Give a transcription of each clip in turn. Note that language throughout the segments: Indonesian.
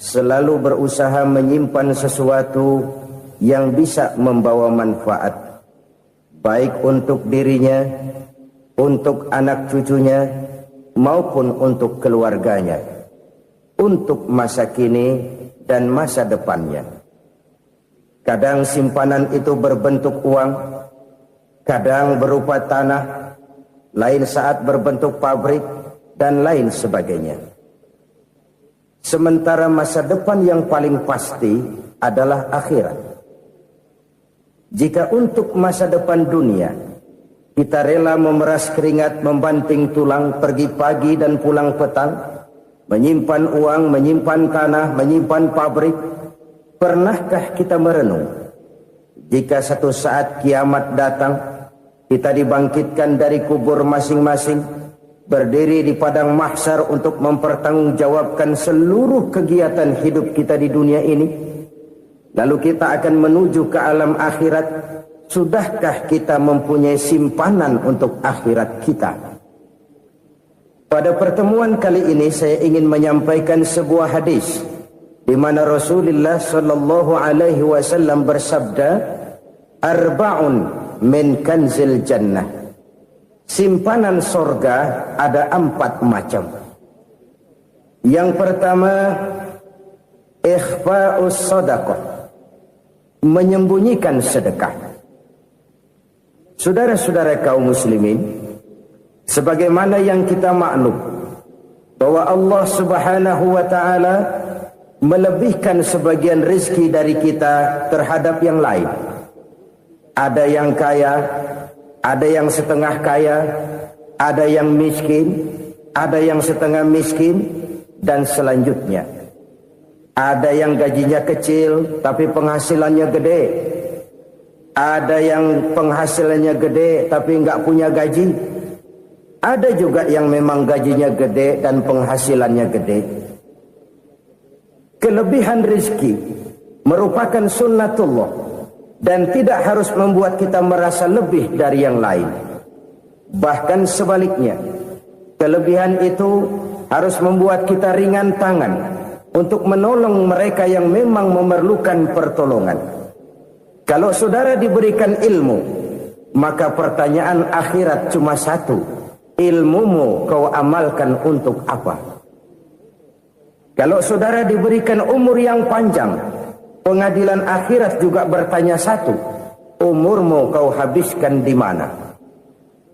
selalu berusaha menyimpan sesuatu yang bisa membawa manfaat, baik untuk dirinya, untuk anak cucunya, maupun untuk keluarganya, untuk masa kini dan masa depannya. Kadang simpanan itu berbentuk uang, kadang berupa tanah, lain saat berbentuk pabrik, dan lain sebagainya. Sementara masa depan yang paling pasti adalah akhirat. Jika untuk masa depan dunia kita rela memeras keringat, membanting tulang, pergi pagi dan pulang petang, menyimpan uang, menyimpan tanah, menyimpan pabrik, pernahkah kita merenung jika satu saat kiamat datang, kita dibangkitkan dari kubur masing-masing, berdiri di padang mahsyar untuk mempertanggungjawabkan seluruh kegiatan hidup kita di dunia ini, lalu kita akan menuju ke alam akhirat. Sudahkah kita mempunyai simpanan untuk akhirat kita? Pada pertemuan kali ini saya ingin menyampaikan sebuah hadis di mana Rasulullah sallallahu alaihi wasallam bersabda, "Arba'un min kanzil jannah." Simpanan sorga ada 4 macam. Yang pertama, ikhfa'us sadaqah, menyembunyikan sedekah. Saudara-saudara kaum muslimin, sebagaimana yang kita maklum bahwa Allah Subhanahu wa taala melebihkan sebagian rezeki dari kita terhadap yang lain. Ada yang kaya, ada yang setengah kaya, ada yang miskin, ada yang setengah miskin, dan selanjutnya. Ada yang gajinya kecil tapi penghasilannya gede. Ada yang penghasilannya gede tapi nggak punya gaji. Ada juga yang memang gajinya gede dan penghasilannya gede. Kelebihan rezeki merupakan sunnatullah dan tidak harus membuat kita merasa lebih dari yang lain. Bahkan sebaliknya, kelebihan itu harus membuat kita ringan tangan untuk menolong mereka yang memang memerlukan pertolongan. Kalau saudara diberikan ilmu, maka pertanyaan akhirat cuma satu: ilmumu kau amalkan untuk apa? Kalau saudara diberikan umur yang panjang, pengadilan akhirat juga bertanya satu: umurmu kau habiskan di mana?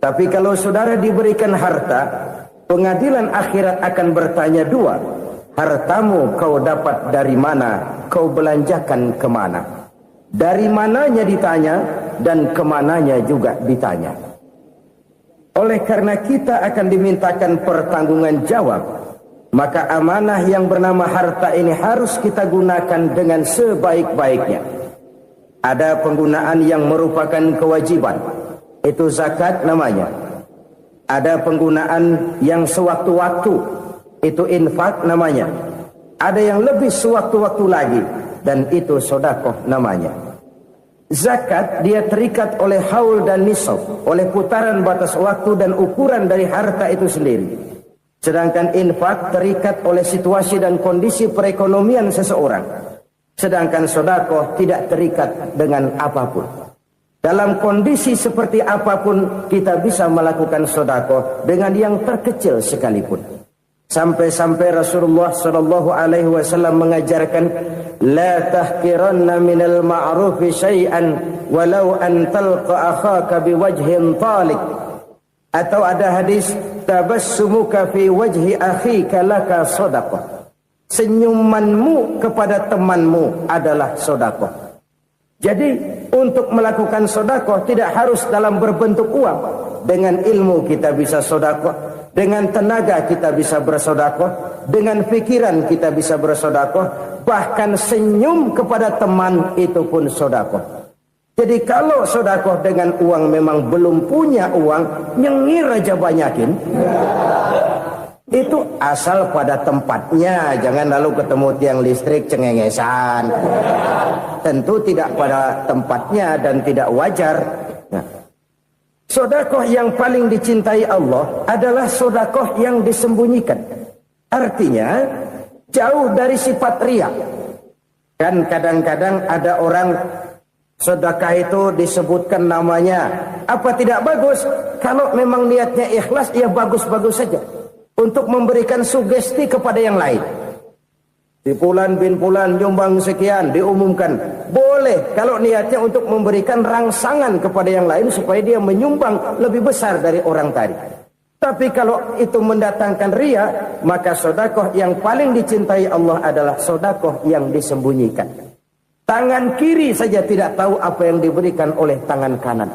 Tapi kalau saudara diberikan harta, pengadilan akhirat akan bertanya 2: hartamu kau dapat dari mana? Kau belanjakan kemana? Dari mananya ditanya, dan kemananya juga ditanya. Oleh karena kita akan dimintakan pertanggungan jawab, maka amanah yang bernama harta ini harus kita gunakan dengan sebaik-baiknya. Ada penggunaan yang merupakan kewajiban, itu zakat namanya. Ada penggunaan yang sewaktu-waktu, itu infak namanya. Ada yang lebih sewaktu-waktu lagi, dan itu sedekah namanya. Zakat dia terikat oleh haul dan nisab, oleh putaran batas waktu dan ukuran dari harta itu sendiri. Sedangkan infak terikat oleh situasi dan kondisi perekonomian seseorang. Sedangkan sedekah tidak terikat dengan apapun. Dalam kondisi seperti apapun kita bisa melakukan sedekah dengan yang terkecil sekalipun. Sampai-sampai Rasulullah sallallahu alaihi wasallam mengajarkan, la tahqiranna minal ma'rufi syai'an walau an talqa akhaka biwajhin talik. Atau ada hadis, tabassumuka fi wajhi akhika laka shadaqah. Senyumanmu kepada temanmu adalah sedekah. Jadi untuk melakukan sedekah tidak harus dalam berbentuk uang. Dengan ilmu kita bisa sedekah, dengan tenaga kita bisa bersedekah, dengan pikiran kita bisa bersedekah, bahkan senyum kepada teman itu pun sedekah. Jadi kalau sedekah dengan uang memang belum punya uang, nyengir aja banyakin. Itu asal pada tempatnya, jangan lalu ketemu tiang listrik cengengesan. Tentu tidak pada tempatnya dan tidak wajar. Nah, sedekah yang paling dicintai Allah adalah sedekah yang disembunyikan. Artinya, jauh dari sifat riya. Kan kadang-kadang ada orang sedekah itu disebutkan namanya. Apa tidak bagus? Kalau memang niatnya ikhlas, ya bagus-bagus saja. Untuk memberikan sugesti kepada yang lain. Si Fulan bin Fulan nyumbang sekian, diumumkan. Boleh kalau niatnya untuk memberikan rangsangan kepada yang lain supaya dia menyumbang lebih besar dari orang tadi. Tapi kalau itu mendatangkan riya, maka sedekah yang paling dicintai Allah adalah sedekah yang disembunyikan. Tangan kiri saja tidak tahu apa yang diberikan oleh tangan kanan.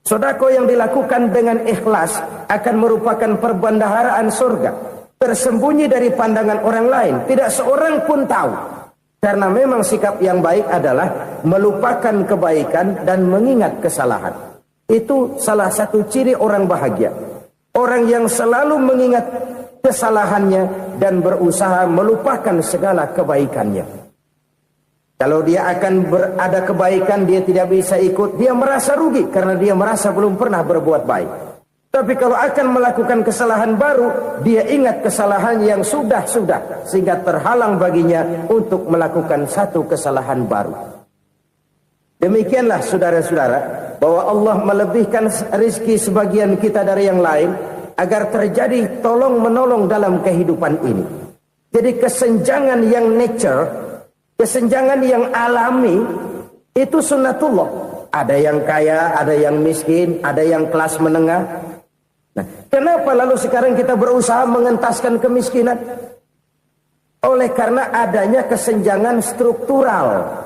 Sedekah yang dilakukan dengan ikhlas akan merupakan perbendaharaan surga, tersembunyi dari pandangan orang lain, tidak seorang pun tahu. Karena memang sikap yang baik adalah melupakan kebaikan dan mengingat kesalahan. Itu salah satu ciri orang bahagia. Orang yang selalu mengingat kesalahannya dan berusaha melupakan segala kebaikannya. Kalau dia akan ada kebaikan, dia tidak bisa ikut, dia merasa rugi karena dia merasa belum pernah berbuat baik. Tapi kalau akan melakukan kesalahan baru, dia ingat kesalahan yang sudah-sudah, sehingga terhalang baginya untuk melakukan satu kesalahan baru. Demikianlah saudara-saudara, bahwa Allah melebihkan rizki sebagian kita dari yang lain, agar terjadi tolong-menolong dalam kehidupan ini. Jadi kesenjangan yang nature, kesenjangan yang alami, itu sunnatullah. Ada yang kaya, ada yang miskin, ada yang kelas menengah. Nah, kenapa lalu sekarang kita berusaha mengentaskan kemiskinan? Oleh karena adanya kesenjangan struktural.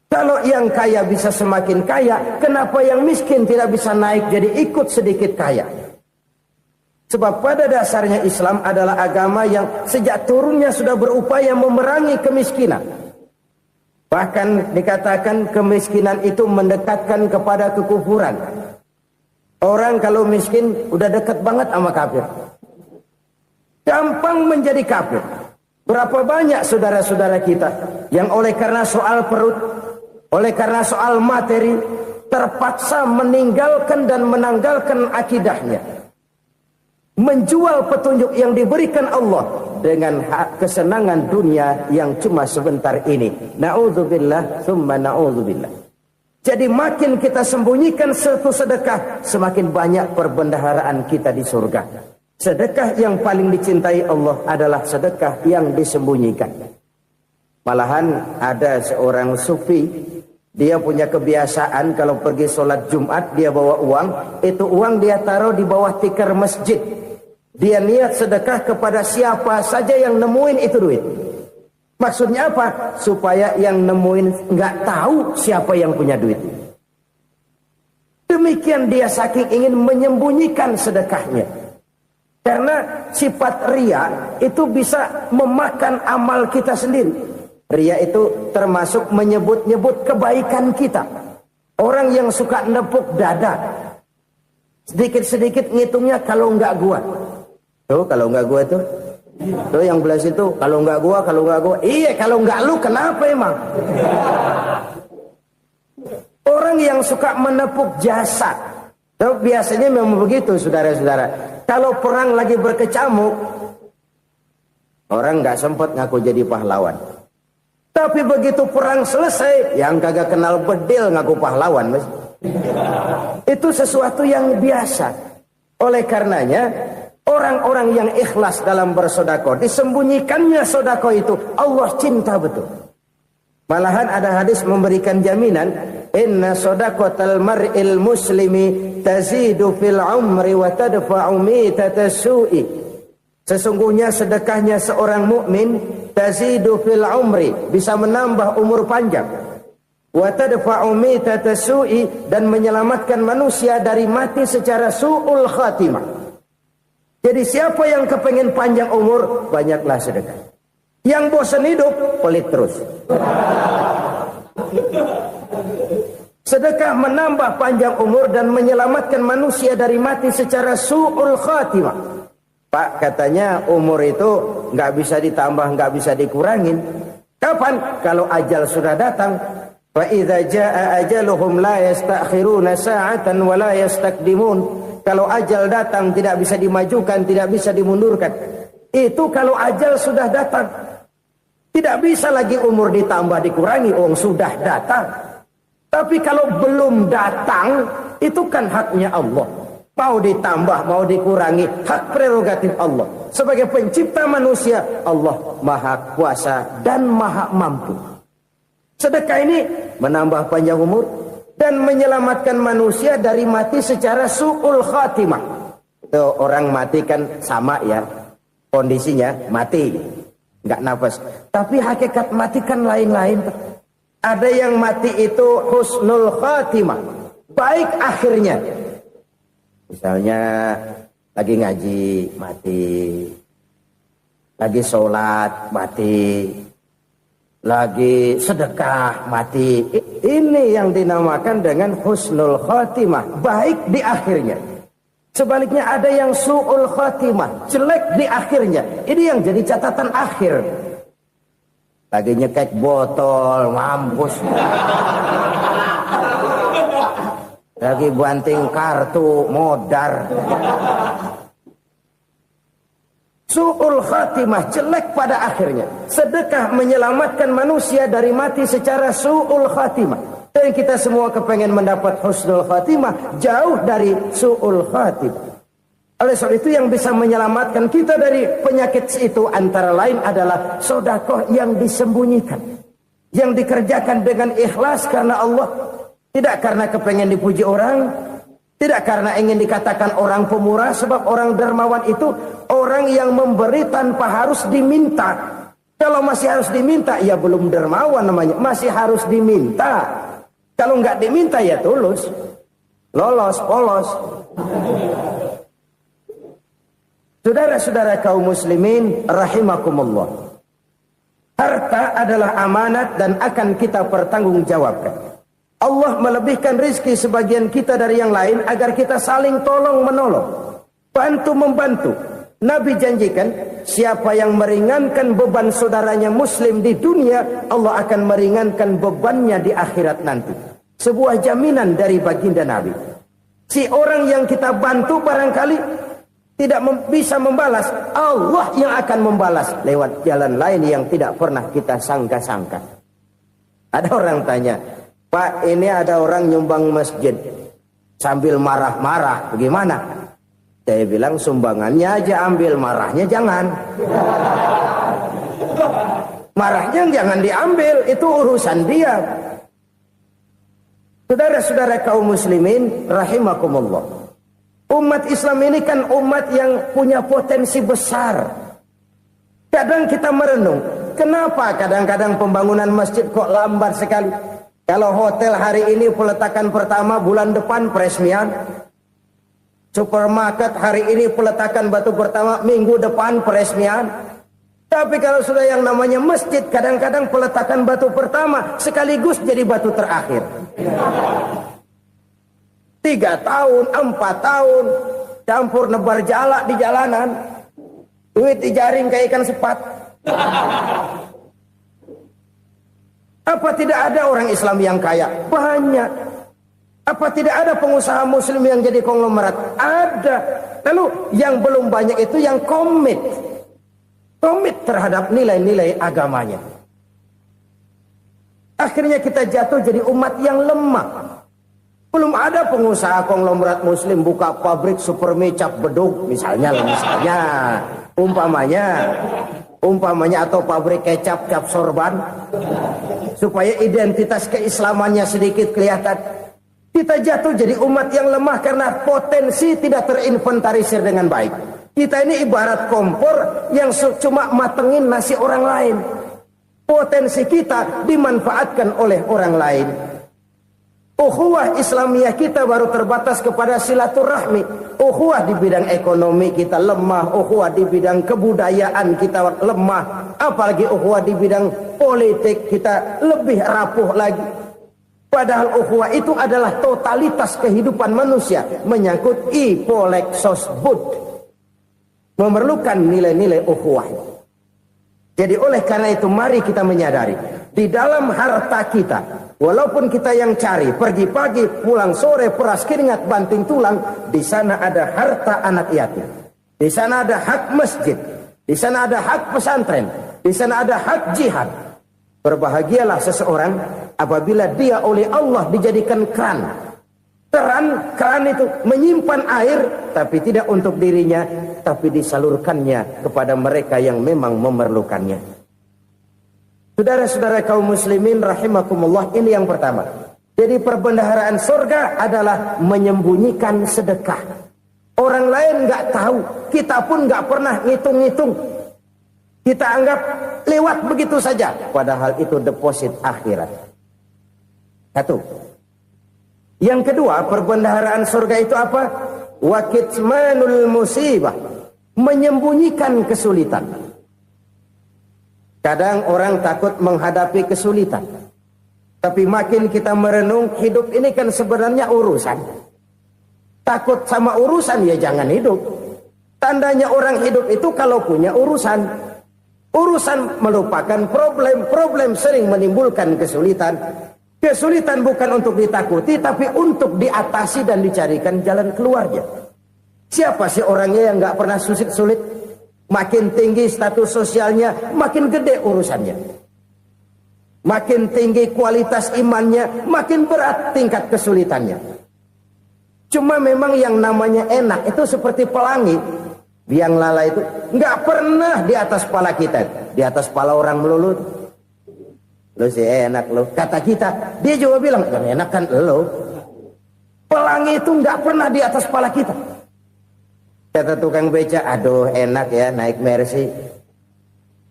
Kalau yang kaya bisa semakin kaya, kenapa yang miskin tidak bisa naik jadi ikut sedikit kaya? Sebab pada dasarnya Islam adalah agama yang sejak turunnya sudah berupaya memerangi kemiskinan. Bahkan dikatakan kemiskinan itu mendekatkan kepada kekufuran. Orang kalau miskin udah dekat banget sama kafir. Gampang menjadi kafir. Berapa banyak saudara-saudara kita yang oleh karena soal perut, oleh karena soal materi, terpaksa meninggalkan dan menanggalkan akidahnya. Menjual petunjuk yang diberikan Allah dengan kesenangan dunia yang cuma sebentar ini. Na'udzubillah, thumma na'udzubillah. Jadi makin kita sembunyikan satu sedekah, semakin banyak perbendaharaan kita di surga. Sedekah yang paling dicintai Allah adalah sedekah yang disembunyikan. Malahan ada seorang sufi, dia punya kebiasaan kalau pergi sholat Jumat dia bawa uang, itu uang dia taruh di bawah tikar masjid. Dia niat sedekah kepada siapa saja yang nemuin itu duit. Maksudnya apa? Supaya yang nemuin nggak tahu siapa yang punya duit. Demikian dia saking ingin menyembunyikan sedekahnya. Karena sifat riya itu bisa memakan amal kita sendiri. Riya itu termasuk menyebut-nyebut kebaikan kita. Orang yang suka nepuk dada, sedikit-sedikit ngitungnya kalau nggak gua. Tuh kalau nggak gua tuh yang belah situ, kalau nggak gua. Iya kalau nggak lu kenapa emang? Orang yang suka menepuk jasad, tuh biasanya memang begitu saudara-saudara. Kalau perang lagi berkecamuk, orang nggak sempat ngaku jadi pahlawan. Tapi begitu perang selesai, yang kagak kenal bedil ngaku pahlawan, mas. Itu sesuatu yang biasa. Oleh karenanya, orang-orang yang ikhlas dalam bersedekah, disembunyikannya sedekah itu, Allah cinta betul. Malahan ada hadis memberikan jaminan, inna sedaqatal mar'il muslimi tazidu fil umri wa tadfa'u mitatas su'i. Sesungguhnya sedekahnya seorang mukmin tazidu fil umri, bisa menambah umur panjang. Wa tadfa'u mitatas su'i, dan menyelamatkan manusia dari mati secara su'ul khatimah. Jadi siapa yang kepengen panjang umur, banyaklah sedekah. Yang bosan hidup, pelit terus. Sedekah menambah panjang umur dan menyelamatkan manusia dari mati secara su'ul khatimah. Pak, katanya umur itu nggak bisa ditambah, nggak bisa dikurangin. Kapan? Kalau ajal sudah datang. Fa idza jaa ajaluhum la yastakhiruna sa'atan wa la yastakdimun. Kalau ajal datang tidak bisa dimajukan, tidak bisa dimundurkan. Itu kalau ajal sudah datang. Tidak bisa lagi umur ditambah dikurangi, sudah datang. Tapi kalau belum datang, itu kan haknya Allah. Mau ditambah, mau dikurangi, hak prerogatif Allah. Sebagai pencipta manusia, Allah Maha Kuasa dan Maha Mampu. Sedekah ini menambah panjang umur dan menyelamatkan manusia dari mati secara su'ul khatimah. Itu orang mati kan sama ya, kondisinya mati. Nggak nafas. Tapi hakikat mati kan lain-lain. Ada yang mati itu husnul khatimah, baik akhirnya. Misalnya lagi ngaji mati, lagi sholat mati, lagi sedekah mati. Ini yang dinamakan dengan husnul khatimah, baik di akhirnya. Sebaliknya ada yang su'ul khatimah, jelek di akhirnya. Ini yang jadi catatan akhir. Lagi nyekek botol, mampus. Lagi banting kartu, modar. Su'ul khatimah, jelek pada akhirnya. Sedekah menyelamatkan manusia dari mati secara su'ul khatimah. Dan kita semua kepengen mendapat husnul khatimah, jauh dari su'ul khatimah. Oleh sebab itu yang bisa menyelamatkan kita dari penyakit itu antara lain adalah sedekah yang disembunyikan, yang dikerjakan dengan ikhlas karena Allah, tidak karena kepengen dipuji orang, tidak karena ingin dikatakan orang pemurah. Sebab orang dermawan itu orang yang memberi tanpa harus diminta. Kalau masih harus diminta, ya belum dermawan namanya, masih harus diminta. Kalau nggak diminta ya tulus, lolos, polos. Saudara-saudara kaum muslimin rahimakumullah. Harta adalah amanat dan akan kita pertanggungjawabkan. Allah melebihkan rizki sebagian kita dari yang lain agar kita saling tolong menolong, bantu membantu. Nabi janjikan, siapa yang meringankan beban saudaranya muslim di dunia, Allah akan meringankan bebannya di akhirat nanti. Sebuah jaminan dari baginda Nabi. Si orang yang kita bantu barangkali tidak bisa membalas, Allah yang akan membalas lewat jalan lain yang tidak pernah kita sangka-sangka. Ada orang tanya, Pak, ini ada orang nyumbang masjid sambil marah-marah, bagaimana? Saya bilang sumbangannya aja ambil, marahnya jangan. Marahnya jangan diambil, itu urusan dia. Saudara-saudara kaum muslimin rahimakumullah. Umat Islam ini kan umat yang punya potensi besar. Kadang kita merenung, kenapa kadang-kadang pembangunan masjid kok lambat sekali? Kalau hotel hari ini peletakan pertama, bulan depan peresmian. Supermarket hari ini peletakan batu pertama, minggu depan peresmian. Tapi kalau sudah yang namanya masjid, kadang-kadang peletakan batu pertama sekaligus jadi batu terakhir. 3 tahun, 4 tahun, campur nebar jalak di jalanan, duit dijaring kayak ikan sepat. Apa tidak ada orang Islam yang kaya? Banyak. Apa tidak ada pengusaha muslim yang jadi konglomerat? Ada. Lalu yang belum banyak itu yang komit terhadap nilai-nilai agamanya. Akhirnya kita jatuh jadi umat yang lemah. Belum ada pengusaha konglomerat muslim buka pabrik supermi cap beduk misalnya umpamanya atau pabrik kecap cap sorban supaya identitas keislamannya sedikit kelihatan. Kita jatuh jadi umat yang lemah karena potensi tidak terinventarisir dengan baik. Kita ini ibarat kompor yang cuma matengin nasi orang lain. Potensi kita dimanfaatkan oleh orang lain. Ukhuwah Islamiyah kita baru terbatas kepada silaturahmi. Ukhuwah di bidang ekonomi kita lemah. Ukhuwah di bidang kebudayaan kita lemah. Apalagi ukhuwah di bidang politik kita lebih rapuh lagi. Padahal ukhuwah itu adalah totalitas kehidupan manusia, menyangkut ipolexosbud, memerlukan nilai-nilai ukhuwah. Jadi oleh karena itu mari kita menyadari, di dalam harta kita, walaupun kita yang cari, pergi pagi, pulang sore, peras keringat, banting tulang, di sana ada harta anak yatim, di sana ada hak masjid, Di sana ada hak pesantren, di sana ada hak jihad. Berbahagialah seseorang apabila dia oleh Allah dijadikan keran. Keran itu menyimpan air, tapi tidak untuk dirinya, tapi disalurkannya kepada mereka yang memang memerlukannya. Saudara-saudara kaum muslimin rahimakumullah, ini yang pertama. Jadi perbendaharaan surga adalah menyembunyikan sedekah. Orang lain nggak tahu, kita pun nggak pernah ngitung-ngitung. Kita anggap lewat begitu saja, padahal itu deposit akhirat. Satu. Yang kedua, perbendaharaan surga itu apa? Wa kitmanul musibah, menyembunyikan kesulitan. Kadang orang takut menghadapi kesulitan, tapi makin kita merenung, hidup ini kan sebenarnya urusan. Takut sama urusan, ya jangan hidup. Tandanya orang hidup itu kalau punya urusan. Urusan melupakan problem. Problem sering menimbulkan kesulitan. Kesulitan bukan untuk ditakuti, tapi untuk diatasi dan dicarikan jalan keluarnya. Siapa sih orangnya yang nggak pernah sulit-sulit? Makin tinggi status sosialnya, makin gede urusannya. Makin tinggi kualitas imannya, makin berat tingkat kesulitannya. Cuma memang yang namanya enak itu seperti pelangi. Biang lala itu nggak pernah di atas kepala kita, di atas kepala orang melulu. Lo sih enak lo, kata kita. Dia juga bilang, yang enak kan lo. Pelangi itu nggak pernah di atas kepala kita. Kata tukang beca, aduh enak ya naik Mercy.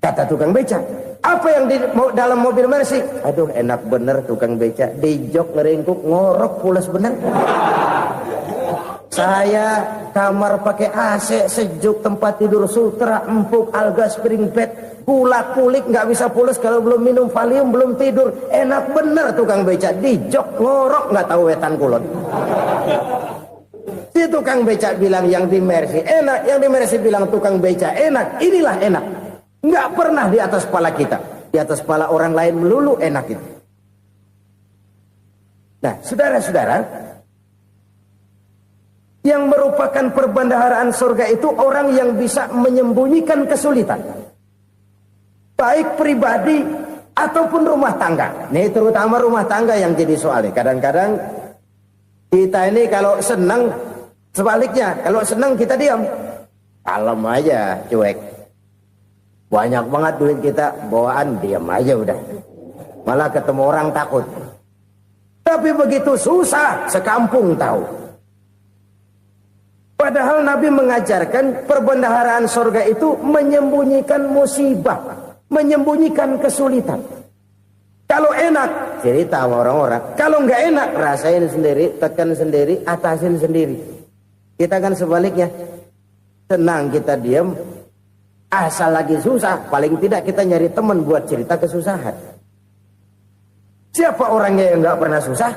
Kata tukang beca, apa yang di dalam mobil Mercy? Aduh enak bener tukang beca, di jok ngeringkuk ngorok pulas bener. Saya kamar pakai AC, sejuk, tempat tidur sutra, empuk, alga, spring bed, kulak kulik, nggak bisa pulas kalau belum minum Valium, belum tidur. Enak bener tukang beca, di jok ngorok nggak tahu wetan kulon. Si tukang beca bilang yang di Mercy enak, yang di Mercy bilang tukang beca enak. Inilah enak, nggak pernah di atas kepala kita, di atas kepala orang lain melulu enak itu. Nah, saudara-saudara, yang merupakan perbendaharaan surga itu orang yang bisa menyembunyikan kesulitan, baik pribadi ataupun rumah tangga. Nih terutama rumah tangga yang jadi soalnya. Kadang-kadang kita ini kalau senang, sebaliknya kalau senang kita diam, kalem aja, cuek. Banyak banget duit kita bawaan, diam aja udah. Malah ketemu orang takut. Tapi begitu susah, sekampung tahu. Padahal Nabi mengajarkan perbendaharaan surga itu menyembunyikan musibah, menyembunyikan kesulitan. Kalau enak, cerita sama orang-orang. Kalau nggak enak, rasain sendiri, tekan sendiri, atasin sendiri. Kita kan sebaliknya, tenang kita diam, asal lagi susah, paling tidak kita nyari teman buat cerita kesusahan. Siapa orangnya yang nggak pernah susah?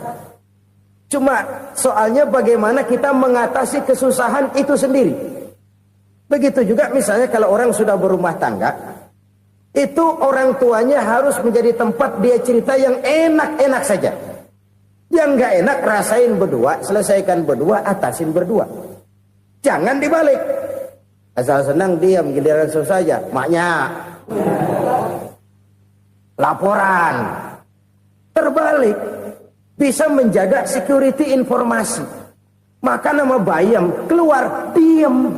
Cuma soalnya bagaimana kita mengatasi kesusahan itu sendiri. Begitu juga misalnya kalau orang sudah berumah tangga, itu orang tuanya harus menjadi tempat dia cerita yang enak-enak saja. Yang nggak enak rasain berdua, selesaikan berdua, atasin berdua. Jangan dibalik. Asal senang diam, giliran susah saja. Maknya laporan. Terbalik. Bisa menjaga security informasi. Maka nama bayam keluar diem,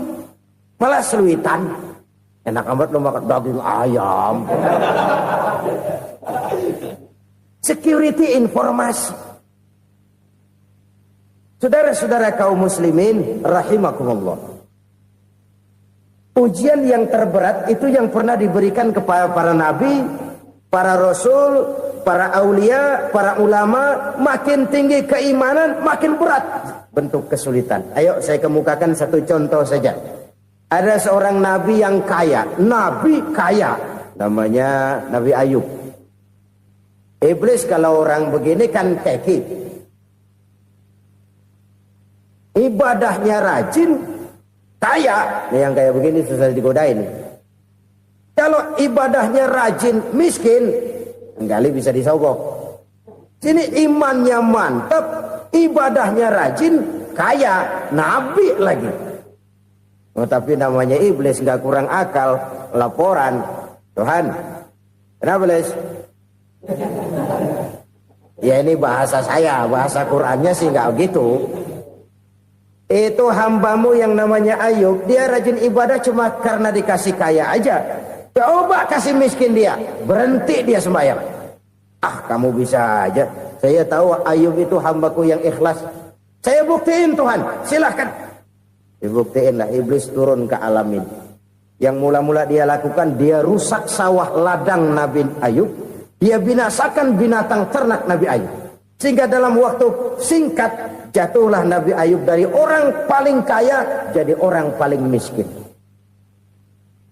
malah seluitan. Enak amat lo makan daging ayam. Security informasi. Saudara-saudara kaum muslimin rahimakumullah. Ujian yang terberat itu yang pernah diberikan kepada para nabi, para rasul, para aulia, para ulama. Makin tinggi keimanan, makin berat bentuk kesulitan. Ayo saya kemukakan satu contoh saja. Ada seorang nabi yang kaya, nabi kaya, namanya Nabi Ayub. Iblis kalau orang begini kan keki, ibadahnya rajin, kaya. Nih yang kayak begini susah digodain. Kalau ibadahnya rajin, miskin, kali bisa disogok. Sini imannya mantap, ibadahnya rajin, kaya, nabi lagi. Tapi namanya iblis, nggak kurang akal. Laporan, Tuhan, kenapa Les? Ya ini bahasa saya, bahasa Qur'annya sih nggak gitu. Itu hambamu yang namanya Ayub, dia rajin ibadah cuma karena dikasih kaya aja. Coba kasih miskin dia, berhenti dia sembahyang. Ah, kamu bisa aja. Saya tahu Ayub itu hambaku yang ikhlas. Saya buktiin Tuhan, silahkan. Dibuktiin lah, iblis turun ke alam ini. Yang mula-mula dia lakukan, dia rusak sawah ladang Nabi Ayub. Dia binasakan binatang ternak Nabi Ayub. Sehingga dalam waktu singkat, jatuhlah Nabi Ayub dari orang paling kaya, jadi orang paling miskin.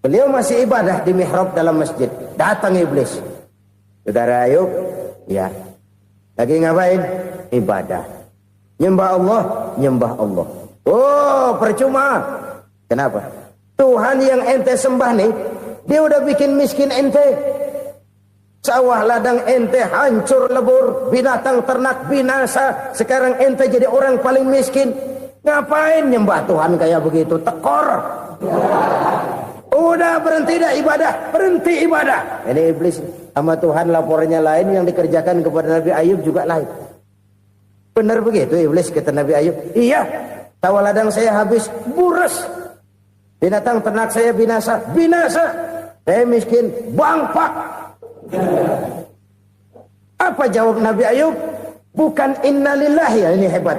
Beliau masih ibadah di mihrab dalam masjid. Datang iblis. Saudara Ayub, ya. Lagi ngapain? Ibadah. Nyembah Allah, nyembah Allah. Oh, percuma. Kenapa? Tuhan yang ente sembah nih, dia udah bikin miskin ente. Sawah ladang ente hancur lebur, binatang ternak binasa. Sekarang ente jadi orang paling miskin. Ngapain nyembah Tuhan kayak begitu? Tekor. Udah berhenti dah ibadah, berhenti ibadah. Ini iblis sama Tuhan laporannya lain, yang dikerjakan kepada Nabi Ayub juga lain. Benar begitu iblis, kata Nabi Ayub. Iya, sawah ladang saya habis, buras. Binatang ternak saya binasa, binasa. Saya miskin, bangpak. Apa jawab Nabi Ayub? Bukan innalillahi, ya, ini hebat.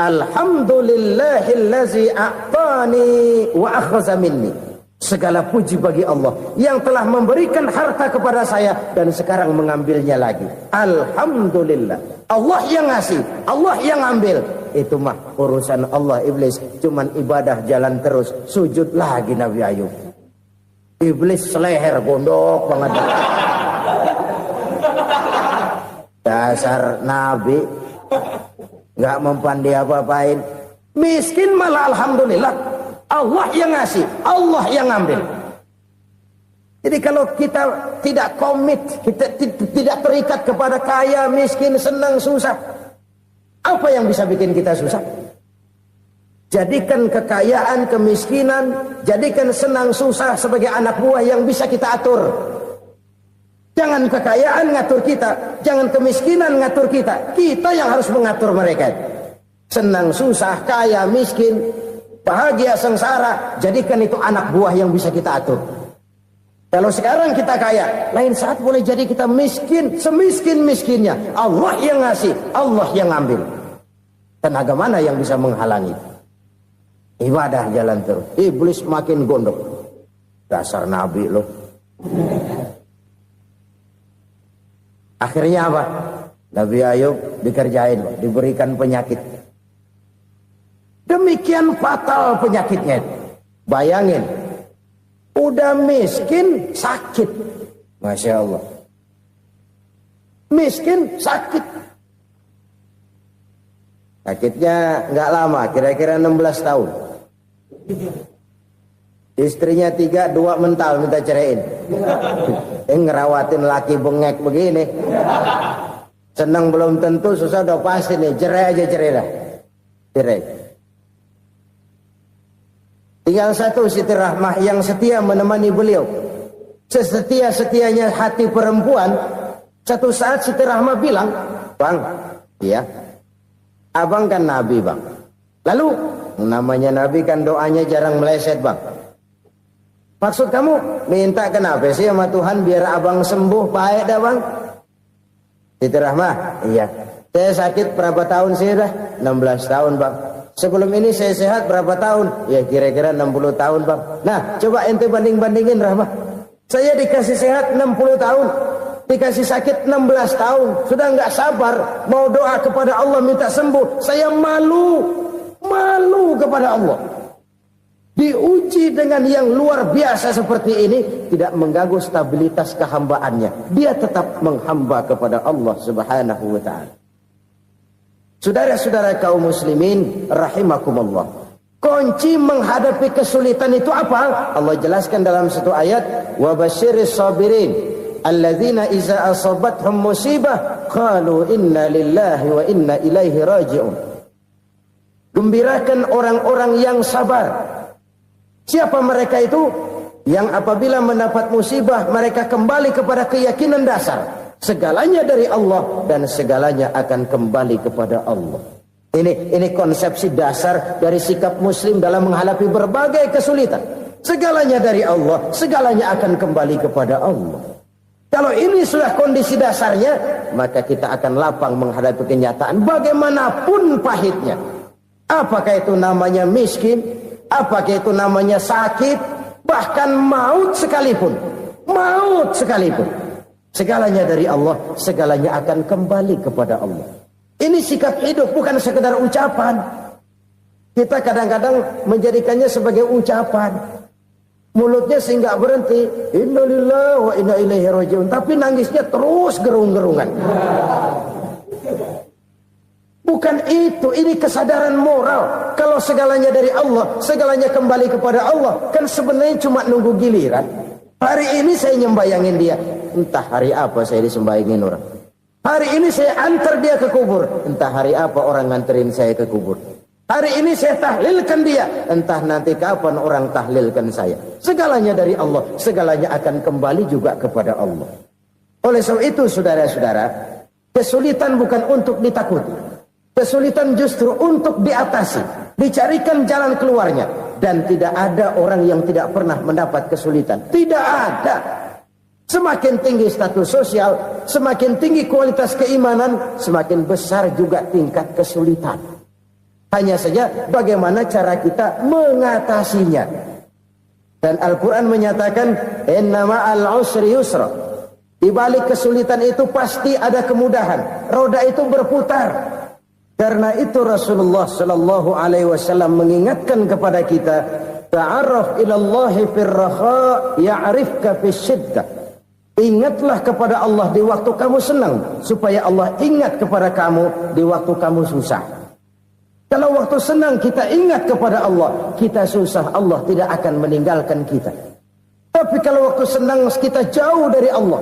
Alhamdulillahillazi a'tani wa akhadha minni. Segala puji bagi Allah yang telah memberikan harta kepada saya dan sekarang mengambilnya lagi. Alhamdulillah. Allah yang ngasih, Allah yang ambil. Itu mah urusan Allah. Iblis cuman ibadah jalan terus, sujud lagi Nabi Ayub. Iblis seleher gondok banget. Dasar Nabi nggak mempan dia apa-apain. Miskin malah alhamdulillah. Allah yang ngasih, Allah yang ambil. Jadi kalau kita tidak komit, kita tidak terikat kepada kaya, miskin, senang, susah, apa yang bisa bikin kita susah? Jadikan kekayaan, kemiskinan, jadikan senang, susah sebagai anak buah yang bisa kita atur. Jangan kekayaan ngatur kita, jangan kemiskinan ngatur kita. Kita yang harus mengatur mereka. Senang, susah, kaya, miskin, bahagia, sengsara, jadikan itu anak buah yang bisa kita atur. Kalau sekarang kita kaya, lain saat boleh jadi kita miskin, semiskin-miskinnya. Allah yang ngasih, Allah yang ambil. Tenaga mana yang bisa menghalangi? Ibadah jalan terus. Iblis makin gondok. Dasar Nabi loh. Akhirnya apa? Nabi Ayub dikerjain, diberikan penyakit. Demikian fatal penyakitnya. Bayangin, udah miskin, sakit. Masya Allah. Miskin, sakit. Sakitnya nggak lama, kira-kira 16 tahun. Istrinya 3, 2 mental minta ceraiin. Ngerawatin laki bengek begini. Senang belum tentu, susah udah pasti nih. Cerai aja, cerai dah. Cerai. Tinggal satu Siti Rahmah yang setia menemani beliau. Sesetia-setianya hati perempuan. Satu saat Siti Rahmah bilang, "Bang, iya, abang kan Nabi, Bang. Lalu, namanya Nabi kan doanya jarang meleset, Bang. Maksud kamu minta kenapa sih sama Tuhan biar abang sembuh baik dah, Bang?" Siti Rahmah, iya. Saya sakit berapa tahun sih dah? 16 tahun, Bang. Sebelum ini saya sehat berapa tahun? Ya kira-kira 60 tahun, Bang. Nah, coba ente banding-bandingin, Rahmah. Saya dikasih sehat 60 tahun. Dikasih sakit 16 tahun. Sudah nggak sabar. Mau doa kepada Allah minta sembuh. Saya malu. Malu kepada Allah. Diuji dengan yang luar biasa seperti ini, tidak mengganggu stabilitas kehambaannya. Dia tetap menghamba kepada Allah Subhanahu wa ta'ala. Saudara-saudara kaum muslimin rahimakumullah. Kunci menghadapi kesulitan itu apa? Allah jelaskan dalam satu ayat, wa basyiris sabirin alladzina iza asabathum musibah qalu inna lillahi wa inna ilaihi raji'un. Gembirakan orang-orang yang sabar Siapa mereka itu? Yang apabila mendapat musibah mereka kembali kepada keyakinan dasar, segalanya dari Allah dan segalanya akan kembali kepada Allah. Ini konsepsi dasar dari sikap muslim dalam menghadapi berbagai kesulitan. Segalanya dari Allah, segalanya akan kembali kepada Allah. Kalau ini sudah kondisi dasarnya, maka kita akan lapang menghadapi kenyataan bagaimanapun pahitnya. Apakah itu namanya miskin, apakah itu namanya sakit, bahkan maut sekalipun. Maut sekalipun. Segalanya dari Allah, segalanya akan kembali kepada Allah. Ini sikap hidup, bukan sekedar ucapan. Kita kadang-kadang menjadikannya sebagai ucapan. Mulutnya sehingga berhenti, innalillahi wa inna ilaihi rajiun, tapi nangisnya terus gerung-gerungan. Bukan itu, ini kesadaran moral. Kalau segalanya dari Allah, segalanya kembali kepada Allah, kan sebenarnya cuma nunggu giliran. Hari ini saya nyembayangin dia, entah hari apa saya disembayangin orang. Hari ini saya antar dia ke kubur, entah hari apa orang nganterin saya ke kubur. Hari ini saya tahlilkan dia, entah nanti kapan orang tahlilkan saya. Segalanya dari Allah, segalanya akan kembali juga kepada Allah. Oleh sebab itu saudara-saudara, kesulitan bukan untuk ditakuti. Kesulitan justru untuk diatasi, dicarikan jalan keluarnya. Dan tidak ada orang yang tidak pernah mendapat kesulitan. Tidak ada. Semakin tinggi status sosial, semakin tinggi kualitas keimanan, semakin besar juga tingkat kesulitan. Hanya saja bagaimana cara kita mengatasinya. Dan Al-Quran menyatakan, inna ma'al usri yusra. Di balik kesulitan itu pasti ada kemudahan. Roda itu berputar. Karena itu Rasulullah sallallahu alaihi wasallam mengingatkan kepada kita, ta'arraf ilallahi fir raha ya'rifka fis syiddah. Ingatlah kepada Allah di waktu kamu senang, supaya Allah ingat kepada kamu di waktu kamu susah. Kalau waktu senang kita ingat kepada Allah, kita susah, Allah tidak akan meninggalkan kita. Tapi kalau waktu senang kita jauh dari Allah,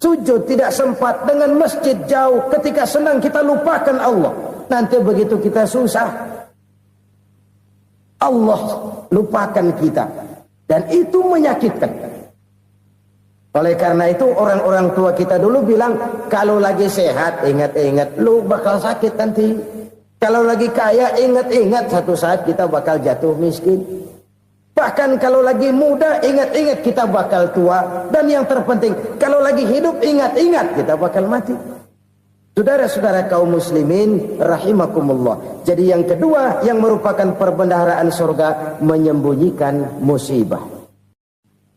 sujud tidak sempat, dengan masjid jauh, ketika senang kita lupakan Allah. Nanti begitu kita susah, Allah lupakan kita. Dan itu menyakitkan. Oleh karena itu orang-orang tua kita dulu bilang, kalau lagi sehat ingat-ingat lu bakal sakit nanti. Kalau lagi kaya ingat-ingat satu saat kita bakal jatuh miskin. Bahkan kalau lagi muda ingat-ingat kita bakal tua. Dan yang terpenting kalau lagi hidup ingat-ingat kita bakal mati. Saudara-saudara kaum muslimin rahimakumullah. Jadi yang kedua yang merupakan perbendaharaan surga, menyembunyikan musibah.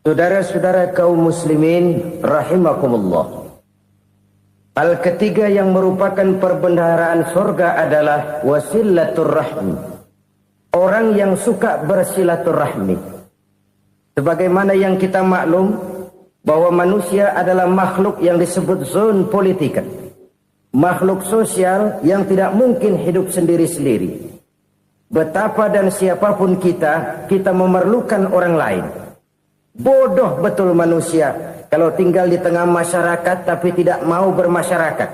Saudara-saudara kaum muslimin rahimakumullah. Hal ketiga yang merupakan perbendaharaan surga adalah wasilatur rahmi. Orang yang suka bersilaturahmi. Sebagaimana yang kita maklum bahwa manusia adalah makhluk yang disebut zon politika. Makhluk sosial yang tidak mungkin hidup sendiri-sendiri. Betapa dan siapapun kita memerlukan orang lain. Bodoh betul manusia kalau tinggal di tengah masyarakat tapi tidak mau bermasyarakat.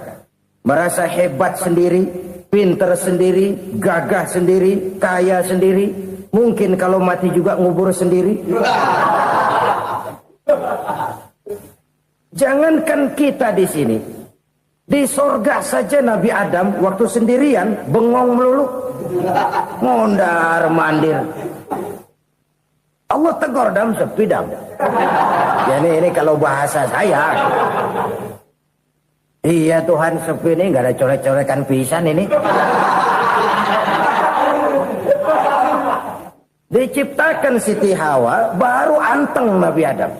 Merasa hebat sendiri, pinter sendiri, gagah sendiri, kaya sendiri. Mungkin kalau mati juga ngubur sendiri. Jangankan kita di sini, di sorga saja Nabi Adam waktu sendirian bengong melulu, mondar mandir. Allah tegur dam sepi dam. Jadi ini kalau bahasa saya, iya Tuhan sepi ini nggak ada coret-coretan pisan ini. Diciptakan Siti Hawa baru anteng Nabi Adam.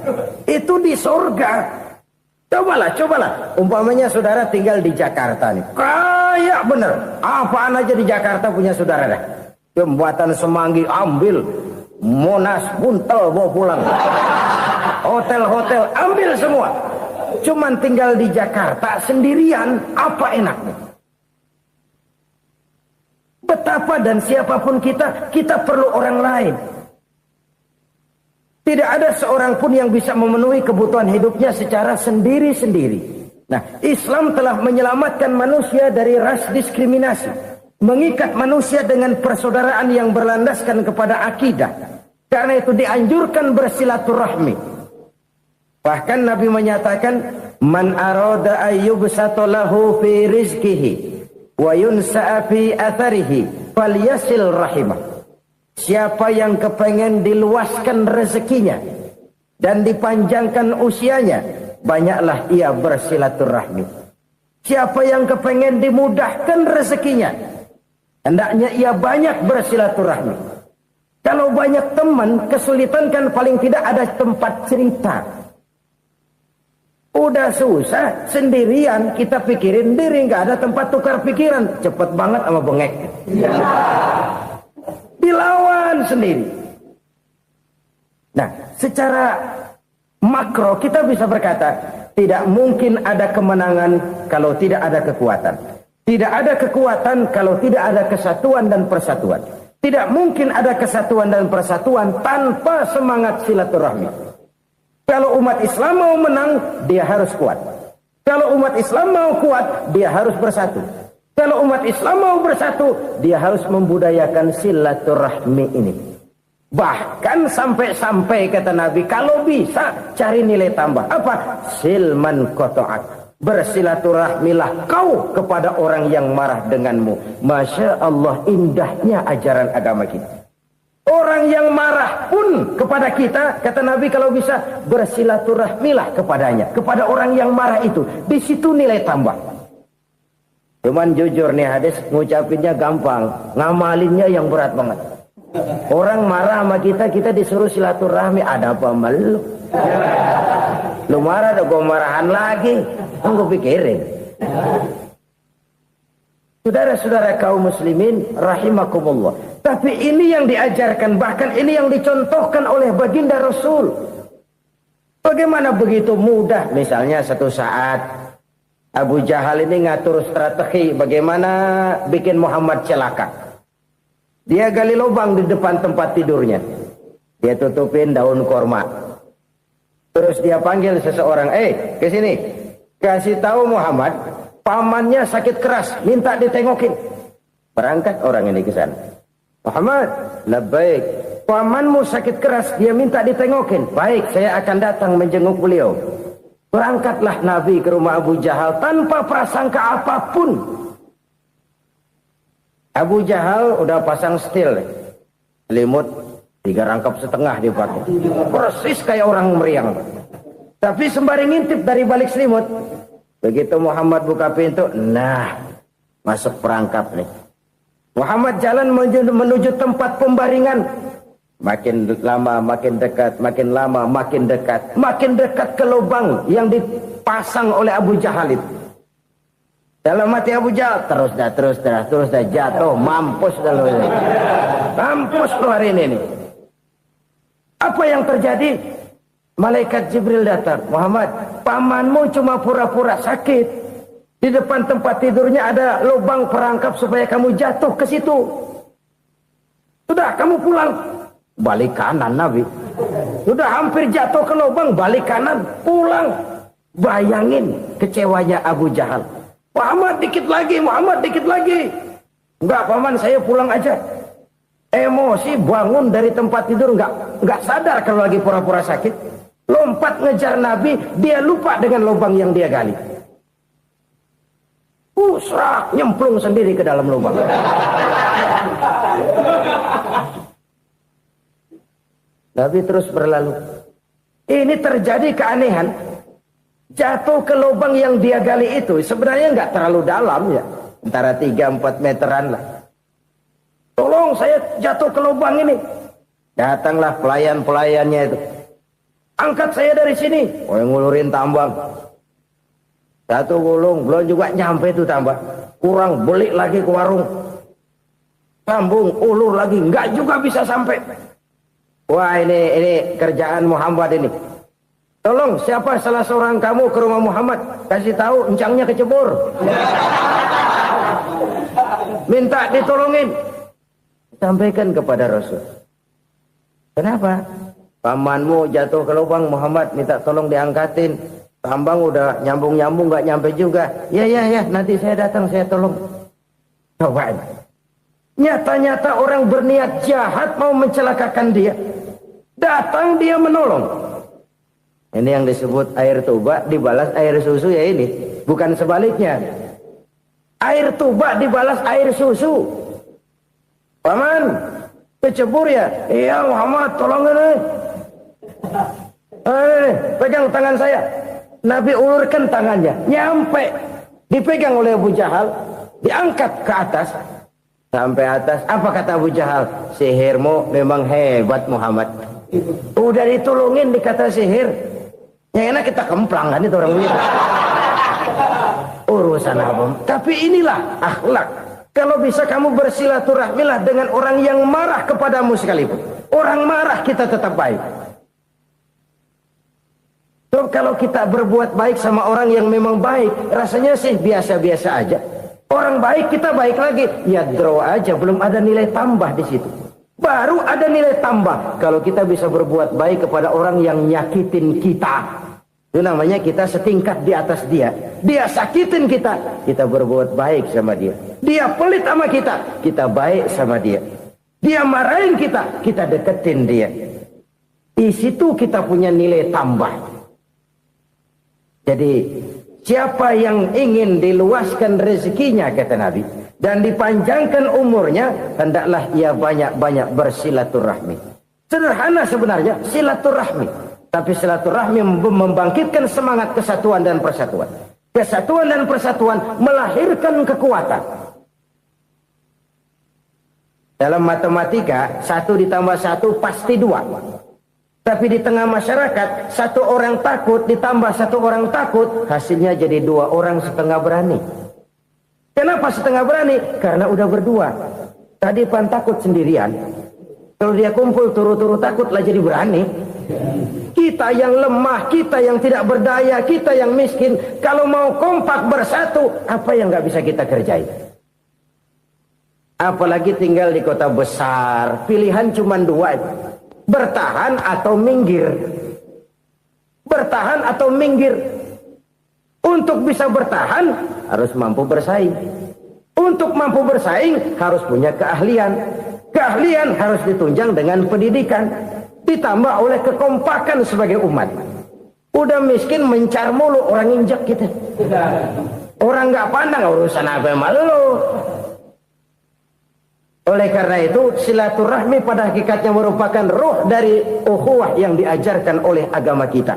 Itu di surga. Cobalah. Umpamanya saudara tinggal di Jakarta nih. Kayak bener. Apaan aja di Jakarta punya saudara dah. Jembatan Semanggi ambil. Monas, Buntel bawa pulang. Hotel-hotel ambil semua. Cuman tinggal di Jakarta sendirian, apa enaknya? Betapa dan siapapun kita perlu orang lain. Tidak ada seorang pun yang bisa memenuhi kebutuhan hidupnya secara sendiri-sendiri. Nah, Islam telah menyelamatkan manusia dari ras diskriminasi. Mengikat manusia dengan persaudaraan yang berlandaskan kepada akidah. Karena itu dianjurkan bersilaturahmi. Bahkan Nabi menyatakan, man arada ayyubsata lahu fi rizqihi wa yunsa'a fi atharihi falyasil rahimah. Siapa yang kepengen diluaskan rezekinya dan dipanjangkan usianya, banyaklah ia bersilaturahmi. Siapa yang kepengen dimudahkan rezekinya, hendaknya ia banyak bersilaturahmi. Kalau banyak teman, kesulitan kan paling tidak ada tempat cerita. Udah susah, sendirian kita pikirin diri, nggak ada tempat tukar pikiran. Cepet banget sama bengek. Dilawan sendiri. Nah, secara makro kita bisa berkata, tidak mungkin ada kemenangan kalau tidak ada kekuatan. Tidak ada kekuatan kalau tidak ada kesatuan dan persatuan. Tidak mungkin ada kesatuan dan persatuan tanpa semangat silaturahmi. Kalau umat Islam mau menang, dia harus kuat. Kalau umat Islam mau kuat, dia harus bersatu. Kalau umat Islam mau bersatu, dia harus membudayakan silaturahmi ini. Bahkan sampai-sampai kata Nabi, kalau bisa cari nilai tambah. Apa? Silman qata'ak. Bersilaturahmilah kau kepada orang yang marah denganmu. Masya Allah, indahnya ajaran agama kita. Orang yang marah pun kepada kita, kata Nabi, kalau bisa bersilaturahmilah kepadanya. Kepada orang yang marah itu. Di situ nilai tambah. Cuman jujur nih hadis, ngucapinnya gampang, ngamalinnya yang berat banget. Orang marah sama kita, kita disuruh silaturahmi, ada apa malu? Lu marah, ada gue marahan lagi. Gue pikirin. Saudara-saudara kaum muslimin rahimakumullah. Tapi ini yang diajarkan, bahkan ini yang dicontohkan oleh baginda Rasul. Bagaimana begitu mudah? Misalnya satu saat Abu Jahal ini ngatur strategi bagaimana bikin Muhammad celaka. Dia gali lubang di depan tempat tidurnya. Dia tutupin daun korma. Terus dia panggil seseorang, ke sini. Kasih tahu Muhammad, pamannya sakit keras, minta ditengokin. Berangkat orang ini ke sana. Muhammad, labbaik. Pamanmu sakit keras, dia minta ditengokin. Baik, saya akan datang menjenguk beliau. Berangkatlah Nabi ke rumah Abu Jahal tanpa prasangka apapun. Abu Jahal udah pasang setil, selimut 3 rangkap setengah dipakai, persis kayak orang meriang. Tapi sembari ngintip dari balik selimut, begitu Muhammad buka pintu, nah masuk perangkap nih. Muhammad jalan menuju tempat pembaringan. Makin lama makin dekat, makin lama makin dekat, makin dekat ke lubang yang dipasang oleh Abu Jahal itu. Dalam hati Abu Jahal, terus dah jatuh, mampus dah lu ini. Mampus lu hari ini nih. Apa yang terjadi? Malaikat Jibril datang. Muhammad, pamanmu cuma pura-pura sakit. Di depan tempat tidurnya ada lubang perangkap supaya kamu jatuh ke situ. Sudah, kamu pulang. Balik kanan Nabi. Sudah hampir jatuh ke lubang, balik kanan, pulang. Bayangin kecewanya Abu Jahal. Muhammad dikit lagi, Muhammad dikit lagi. Enggak paman, saya pulang aja. Emosi bangun dari tempat tidur, enggak sadar kalau lagi pura-pura sakit. Lompat ngejar Nabi, dia lupa dengan lubang yang dia gali. Serak, nyemplung sendiri ke dalam lubang. Nabi terus berlalu. Ini terjadi keanehan. Jatuh ke lubang yang dia gali itu sebenarnya nggak terlalu dalam ya, antara 3-4 meteran lah. Tolong saya jatuh ke lubang ini. Datanglah pelayan-pelayannya itu. Angkat saya dari sini. Yang ngulurin tambang. Satu gulung, belum juga nyampe itu tambang. Kurang, beli lagi ke warung. Sambung, ulur lagi, nggak juga bisa sampai. Wah ini kerjaan Muhammad ini. Tolong siapa salah seorang kamu ke rumah Muhammad, kasih tahu encangnya kecebur. Minta ditolongin. Sampaikan kepada Rasul. Kenapa? Pamanmu jatuh ke lubang, Muhammad minta tolong diangkatin. Tambang udah nyambung-nyambung nggak nyampe juga. Ya nanti saya datang saya tolong. Coba. Nyata-nyata orang berniat jahat mau mencelakakan dia. Datang dia menolong. Ini yang disebut air tuba dibalas air susu ya ini. Bukan sebaliknya. Air tuba dibalas air susu. Paman, kecebur ya? Iya Muhammad, tolong ini. Pegang tangan saya. Nabi ulurkan tangannya. Nyampe. Dipegang oleh Abu Jahal. Diangkat ke atas. Sampai atas. Apa kata Abu Jahal? Sihirmu memang hebat Muhammad. Udah ditolongin dikata sihir. Yang enak kita kemplang kan itu orang begitu. Urusan apa? Tapi inilah akhlak. Kalau bisa kamu bersilaturahmilah dengan orang yang marah kepadamu sekalipun. Orang marah kita tetap baik. So, kalau kita berbuat baik sama orang yang memang baik, rasanya sih biasa-biasa aja. Orang baik kita baik lagi, ya draw aja, belum ada nilai tambah di situ. Baru ada nilai tambah kalau kita bisa berbuat baik kepada orang yang nyakitin kita. Itu namanya kita setingkat di atas dia. Dia sakitin kita, kita berbuat baik sama dia. Dia pelit sama kita, kita baik sama dia. Dia marahin kita, kita deketin dia. Di situ kita punya nilai tambah. Jadi siapa yang ingin diluaskan rezekinya kata Nabi dan dipanjangkan umurnya, hendaklah ia banyak-banyak bersilaturahmi. Sederhana sebenarnya silaturahmi, tapi silaturahmi membangkitkan semangat kesatuan dan persatuan. Kesatuan dan persatuan melahirkan kekuatan. Dalam matematika 1 ditambah 1 pasti 2. Tapi di tengah masyarakat 1 orang takut ditambah 1 orang takut, hasilnya jadi 2 orang setengah berani. Kenapa setengah berani? Karena udah berdua. Tadi pan takut sendirian. Kalau dia kumpul turu-turu takutlah jadi berani. Kita yang lemah, kita yang tidak berdaya, kita yang miskin, kalau mau kompak bersatu, apa yang nggak bisa kita kerjain? Apalagi tinggal di kota besar, pilihan cuma 2. Bertahan atau minggir. Bertahan atau minggir. Untuk bisa bertahan harus mampu bersaing. Untuk mampu bersaing harus punya keahlian. Keahlian harus ditunjang dengan pendidikan. Ditambah oleh kekompakan sebagai umat. Udah miskin mencar mulu, orang injak kita. Orang nggak pandang urusan apa malu. Oleh karena itu silaturahmi pada hakikatnya merupakan ruh dari ukhuwah yang diajarkan oleh agama kita.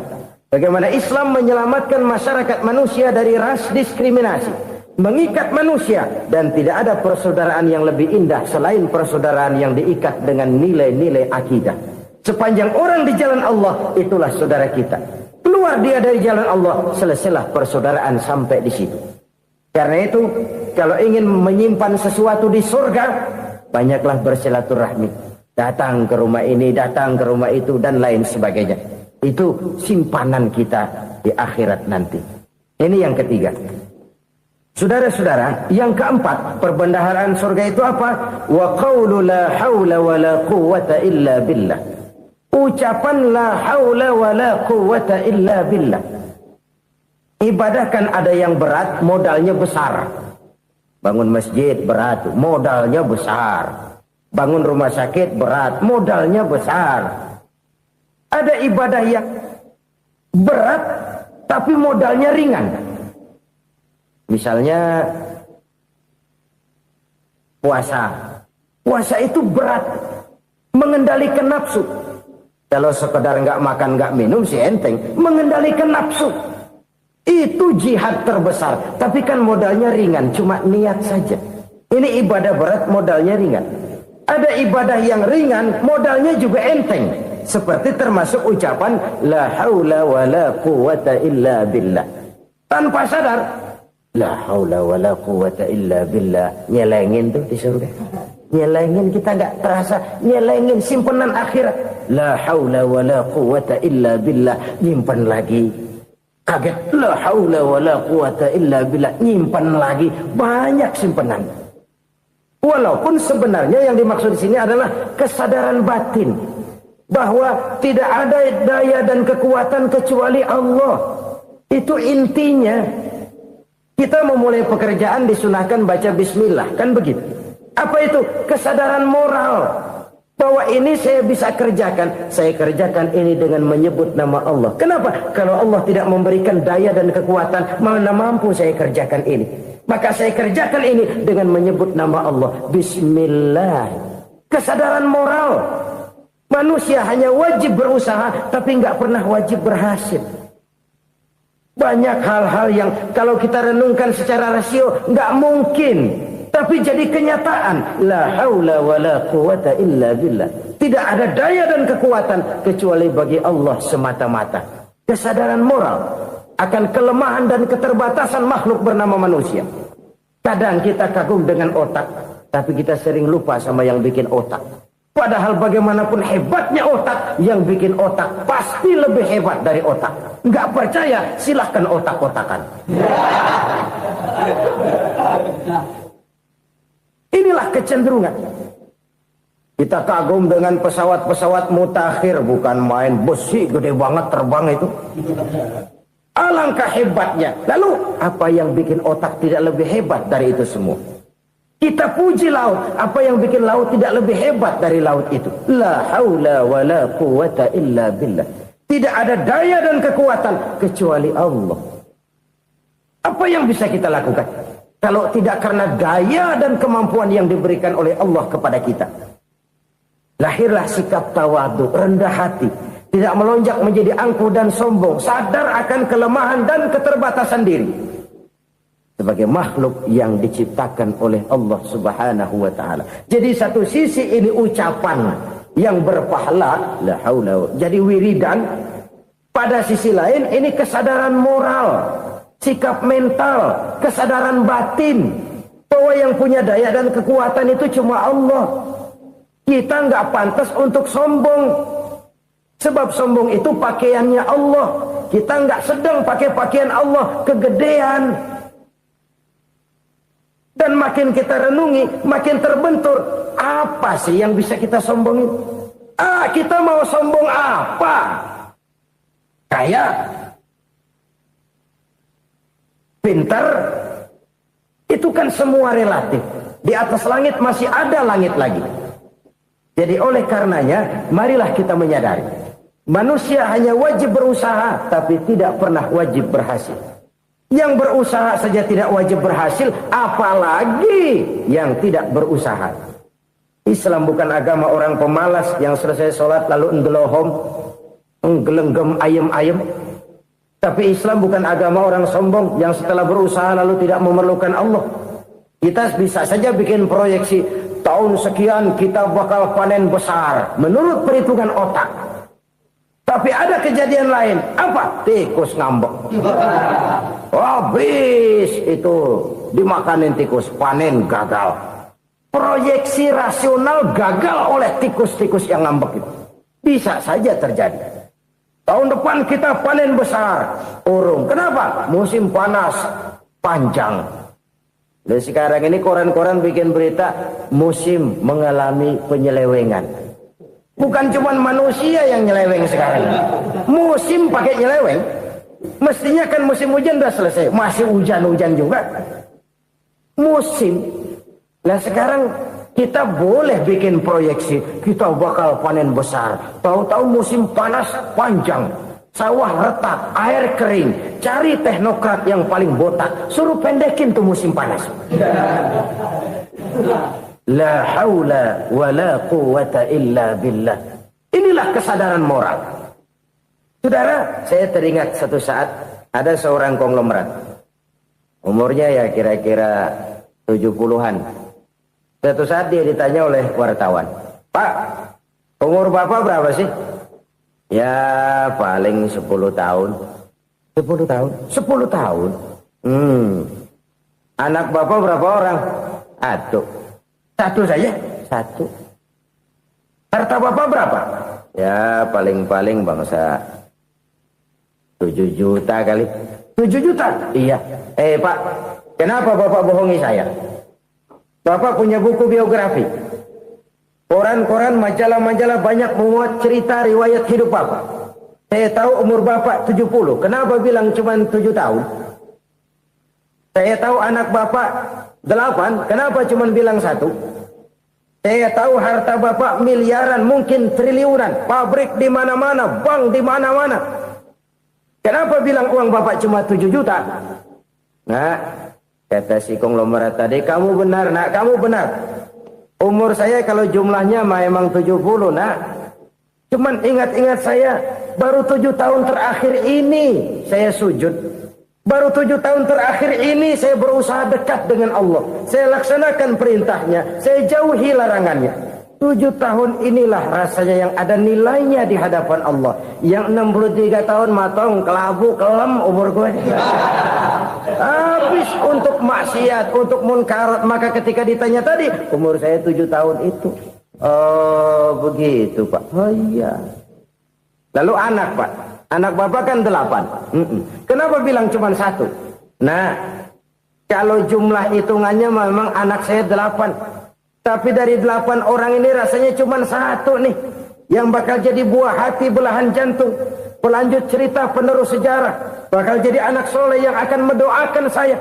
Bagaimana Islam menyelamatkan masyarakat manusia dari ras diskriminasi, mengikat manusia, dan tidak ada persaudaraan yang lebih indah selain persaudaraan yang diikat dengan nilai-nilai akidah. Sepanjang orang di jalan Allah, itulah saudara kita. Keluar dia dari jalan Allah, selesailah persaudaraan sampai di situ. Karena itu, kalau ingin menyimpan sesuatu di surga, banyaklah bersilaturahmi. Datang ke rumah ini, datang ke rumah itu, dan lain sebagainya. Itu simpanan kita di akhirat nanti. Ini yang ketiga. Saudara-saudara, yang keempat, perbendaharaan surga itu apa? Wa qawlu la hawla wa la quwwata illa billah. Ucapan la hawla wa la quwwata illa billah. Ibadah kan ada yang berat, modalnya besar. Bangun masjid berat, modalnya besar. Bangun rumah sakit berat, modalnya besar. Ada ibadah yang berat, tapi modalnya ringan. Misalnya puasa. Puasa itu berat, mengendalikan nafsu. Kalau sekedar nggak makan nggak minum sih enteng, mengendalikan nafsu. Itu jihad terbesar. Tapi kan modalnya ringan, cuma niat saja. Ini ibadah berat, modalnya ringan. Ada ibadah yang ringan, modalnya juga enteng. Seperti termasuk ucapan la haula wa la quwwata illa billah. Tanpa sadar, la haula wa la quwwata illa billah. Nyelengin tuh di surga. Nyelengin, kita nggak terasa. Nyelengin simpenan akhirat. La haula wa la quwwata illa billah. Nyimpan lagi. Kaget, la haula wa la quwata illa billah, nyimpan lagi, banyak simpanan. Walaupun sebenarnya yang dimaksud di sini adalah kesadaran batin bahwa tidak ada daya dan kekuatan kecuali Allah. Itu intinya. Kita memulai pekerjaan disunahkan baca bismillah, kan begitu. Apa itu? Kesadaran moral Bahwa ini saya bisa kerjakan. Saya kerjakan ini dengan menyebut nama Allah. Kenapa? Kalau Allah tidak memberikan daya dan kekuatan, mana mampu saya kerjakan ini. Maka saya kerjakan ini dengan menyebut nama Allah. Bismillah. Kesadaran moral. Manusia hanya wajib berusaha, tapi nggak pernah wajib berhasil. Banyak hal-hal yang kalau kita renungkan secara rasio nggak mungkin. Tapi jadi kenyataan. La haula wa la quwata illa billah. Tidak ada daya dan kekuatan kecuali bagi Allah semata-mata. Kesadaran moral akan kelemahan dan keterbatasan makhluk bernama manusia. Kadang kita kagum dengan otak, tapi kita sering lupa sama yang bikin otak. Padahal bagaimanapun hebatnya otak, yang bikin otak pasti lebih hebat dari otak. Nggak percaya, silahkan otak-otakan. Inilah kecenderungan. Kita kagum dengan pesawat-pesawat mutakhir, bukan main, besi gede banget terbang itu. Alangkah hebatnya. Lalu apa yang bikin otak tidak lebih hebat dari itu semua? Kita puji laut. Apa yang bikin laut tidak lebih hebat dari laut itu? La haula wa la quwata illa billah. Tidak ada daya dan kekuatan kecuali Allah. Apa yang bisa kita lakukan? Kalau tidak karena daya dan kemampuan yang diberikan oleh Allah kepada kita. Lahirlah sikap tawadu, rendah hati. Tidak melonjak menjadi angkuh dan sombong. Sadar akan kelemahan dan keterbatasan diri. Sebagai makhluk yang diciptakan oleh Allah subhanahu wa ta'ala. Jadi satu sisi ini ucapan yang berpahala. La haula. Jadi wiridan. Pada sisi lain ini kesadaran moral. Sikap mental, kesadaran batin, bahwa yang punya daya dan kekuatan itu cuma Allah. Kita nggak pantas untuk sombong, sebab sombong itu pakaiannya Allah. Kita nggak sedang pakai pakaian Allah, kegedean. Dan makin kita renungi, makin terbentur. Apa sih yang bisa kita sombongin? Kita mau sombong apa? Kaya? Pintar, itu kan semua relatif. Di atas langit masih ada langit lagi. Jadi oleh karenanya, marilah kita menyadari. Manusia hanya wajib berusaha, tapi tidak pernah wajib berhasil. Yang berusaha saja tidak wajib berhasil, apalagi yang tidak berusaha. Islam bukan agama orang pemalas yang selesai sholat lalu enggelohom, enggelenggem ayem-ayem. Tapi Islam bukan agama orang sombong yang setelah berusaha lalu tidak memerlukan Allah. Kita bisa saja bikin proyeksi, tahun sekian kita bakal panen besar menurut perhitungan otak. Tapi ada kejadian lain. Apa? Tikus ngambek. Habis itu dimakanin tikus, panen gagal. Proyeksi rasional gagal oleh tikus-tikus yang ngambek itu. Bisa saja terjadi. Tahun depan kita panen besar, urung. Kenapa? Musim panas panjang. Dan sekarang ini koran-koran bikin berita musim mengalami penyelewengan. Bukan cuma manusia yang nyeleweng sekarang. Musim pakai nyeleweng. Mestinya kan musim hujan udah selesai, masih hujan-hujan juga. Musim. Nah sekarang kita boleh bikin proyeksi, kita bakal panen besar. Tahu-tahu musim panas panjang, sawah retak, air kering. Cari teknokrat yang paling botak, suruh pendekin tuh musim panas. La haula wa la quwata illa billah. Inilah kesadaran moral. Saudara, saya teringat satu saat ada seorang konglomerat. Umurnya ya kira-kira 70-an. Suatu saat dia ditanya oleh wartawan, Pak, umur Bapak berapa sih? Ya paling 10 tahun. 10 tahun? 10 tahun? Anak Bapak berapa orang? Satu saja? Satu. Harta Bapak berapa? Ya paling-paling bangsa 7 juta kali. 7 juta? Iya. Pak, kenapa Bapak bohongi saya? Bapak punya buku biografi. Koran-koran, majalah-majalah banyak memuat cerita riwayat hidup Bapak. Saya tahu umur Bapak 70. Kenapa bilang cuma 7 tahun? Saya tahu anak Bapak 8. Kenapa cuma bilang 1? Saya tahu harta bapak miliaran, mungkin triliunan, pabrik di mana-mana, bank di mana-mana. Kenapa bilang uang bapak cuma 7 juta? Nah, kata si konglomerat tadi, kamu benar nak, kamu benar. Umur saya kalau jumlahnya memang 70 nak. Cuman ingat-ingat saya, baru 7 tahun terakhir ini saya sujud. Baru 7 tahun terakhir ini saya berusaha dekat dengan Allah. Saya laksanakan perintahnya, saya jauhi larangannya. 7 tahun inilah rasanya yang ada nilainya di hadapan Allah. Yang 63 tahun matong, kelabu, kelem umur gue. Habis untuk maksiat, untuk munkarat. Maka ketika ditanya tadi, umur saya 7 tahun itu. Oh begitu Pak. Oh iya. Lalu anak Pak. Anak bapak kan 8. Kenapa bilang cuma 1? Nah, kalau jumlah hitungannya memang anak saya 8. Tapi dari 8 orang ini rasanya cuma 1 nih. Yang bakal jadi buah hati, belahan jantung. Pelanjut cerita, penerus sejarah. Bakal jadi anak soleh yang akan mendoakan saya.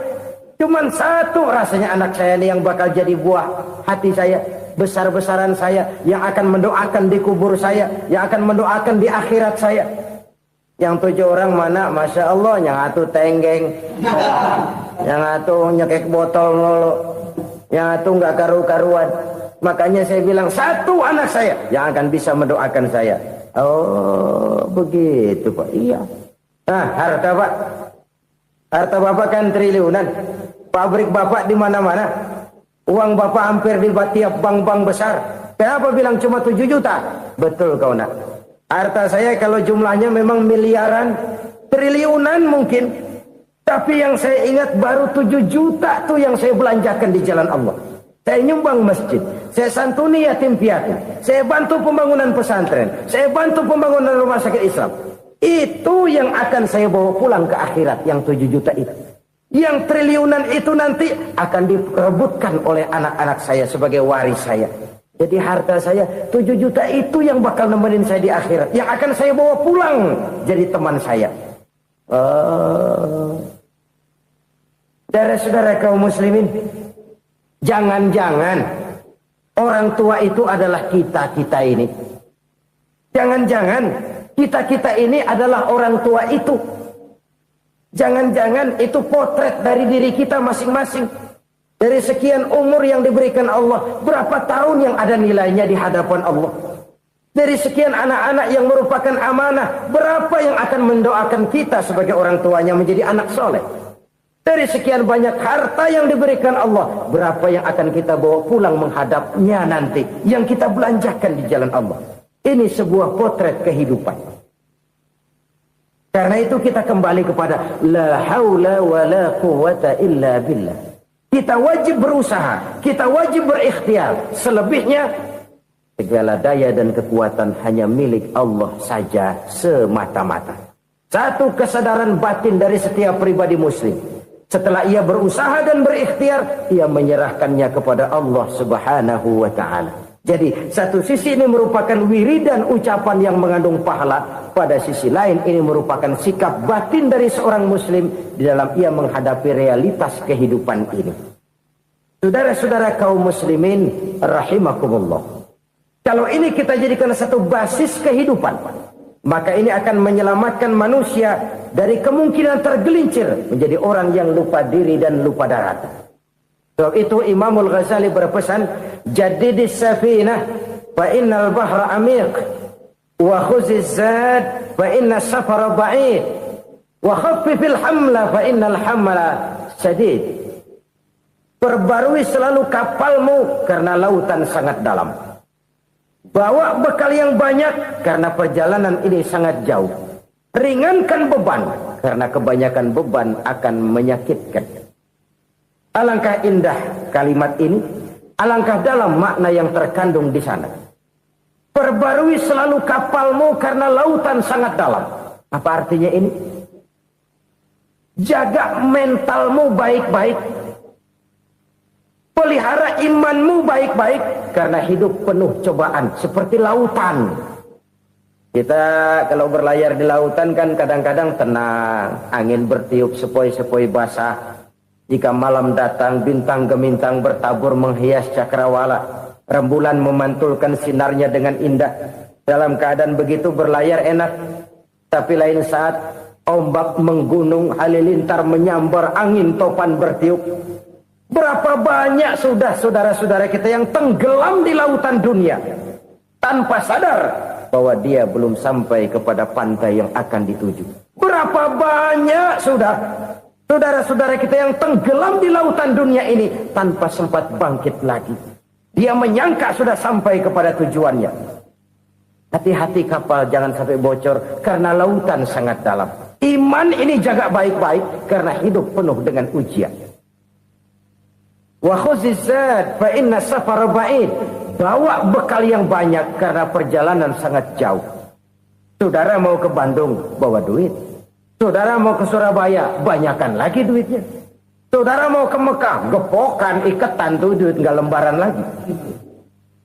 Cuma 1 rasanya anak saya nih yang bakal jadi buah hati saya. Besar-besaran saya. Yang akan mendoakan di kubur saya. Yang akan mendoakan di akhirat saya. Yang 7 orang mana? Masya Allah, yang atu tenggeng, yang atu nyekek botol mulu, yang atu nggak karu-karuan. Makanya saya bilang 1 anak saya yang akan bisa mendoakan saya. Oh begitu Pak. Iya. Nah harta Pak, harta bapak kan triliunan, pabrik bapak di mana-mana, uang bapak hampir di tiap bank-bank besar. Kenapa bilang cuma 7 juta? Betul kau nak. Harta saya kalau jumlahnya memang miliaran, triliunan mungkin. Tapi yang saya ingat baru 7 juta tuh yang saya belanjakan di jalan Allah. Saya nyumbang masjid, saya santuni yatim piatu, saya bantu pembangunan pesantren, saya bantu pembangunan rumah sakit Islam. Itu yang akan saya bawa pulang ke akhirat, yang 7 juta itu. Yang triliunan itu nanti akan diperebutkan oleh anak-anak saya sebagai waris saya. Jadi harta saya 7 juta itu yang bakal nemenin saya di akhirat. Yang akan saya bawa pulang jadi teman saya. Saudara-saudara kaum muslimin, jangan-jangan orang tua itu adalah kita-kita ini. Jangan-jangan kita-kita ini adalah orang tua itu. Jangan-jangan itu potret dari diri kita masing-masing. Dari sekian umur yang diberikan Allah, berapa tahun yang ada nilainya di hadapan Allah? Dari sekian anak-anak yang merupakan amanah, berapa yang akan mendoakan kita sebagai orang tuanya menjadi anak soleh? Dari sekian banyak harta yang diberikan Allah, berapa yang akan kita bawa pulang menghadapnya nanti, yang kita belanjakan di jalan Allah? Ini sebuah potret kehidupan. Karena itu kita kembali kepada la haula wa la quwata illa billah. Kita wajib berusaha, kita wajib berikhtiar. Selebihnya, segala daya dan kekuatan hanya milik Allah saja semata-mata. Satu kesadaran batin dari setiap pribadi muslim. Setelah ia berusaha dan berikhtiar, ia menyerahkannya kepada Allah Subhanahu wa ta'ala. Jadi, satu sisi ini merupakan wiridan ucapan yang mengandung pahala. Pada sisi lain, ini merupakan sikap batin dari seorang muslim di dalam ia menghadapi realitas kehidupan ini. Saudara-saudara kaum muslimin, rahimakumullah. Kalau ini kita jadikan satu basis kehidupan, maka ini akan menyelamatkan manusia dari kemungkinan tergelincir menjadi orang yang lupa diri dan lupa darat. Sebab itu Imamul Ghazali berpesan, jadidis safinah fa innal bahra amiq, wa khuziz zad fa inna safara ba'id, wa khaffifil hamla fa innal hamla sadid. Perbarui selalu kapalmu karena lautan sangat dalam. Bawa bekal yang banyak karena perjalanan ini sangat jauh. Ringankan beban karena kebanyakan beban akan menyakitkan. Alangkah indah kalimat ini, alangkah dalam makna yang terkandung di sana. Perbarui selalu kapalmu karena lautan sangat dalam. Apa artinya ini? Jaga mentalmu baik-baik. Pelihara imanmu baik-baik karena hidup penuh cobaan seperti lautan. Kita kalau berlayar di lautan kan kadang-kadang tenang, angin bertiup sepoi-sepoi basah. Jika malam datang bintang gemintang bertabur menghias cakrawala. Rembulan memantulkan sinarnya dengan indah. Dalam keadaan begitu berlayar enak. Tapi lain saat ombak menggunung, halilintar menyambar, angin topan bertiup. Berapa banyak sudah saudara-saudara kita yang tenggelam di lautan dunia tanpa sadar bahwa dia belum sampai kepada pantai yang akan dituju. Berapa banyak sudah saudara-saudara kita yang tenggelam di lautan dunia ini tanpa sempat bangkit lagi. Dia menyangka sudah sampai kepada tujuannya. Hati-hati kapal jangan sampai bocor karena lautan sangat dalam. Iman ini jaga baik-baik karena hidup penuh dengan ujian. Wa khuzizat fa inna safara ba'id. Bawa bekal yang banyak karena perjalanan sangat jauh. Saudara mau ke Bandung, bawa duit. Saudara mau ke Surabaya, banyakkan lagi duitnya. Saudara mau ke Mekah, gepokan, iketan tuh duit nggak lembaran lagi.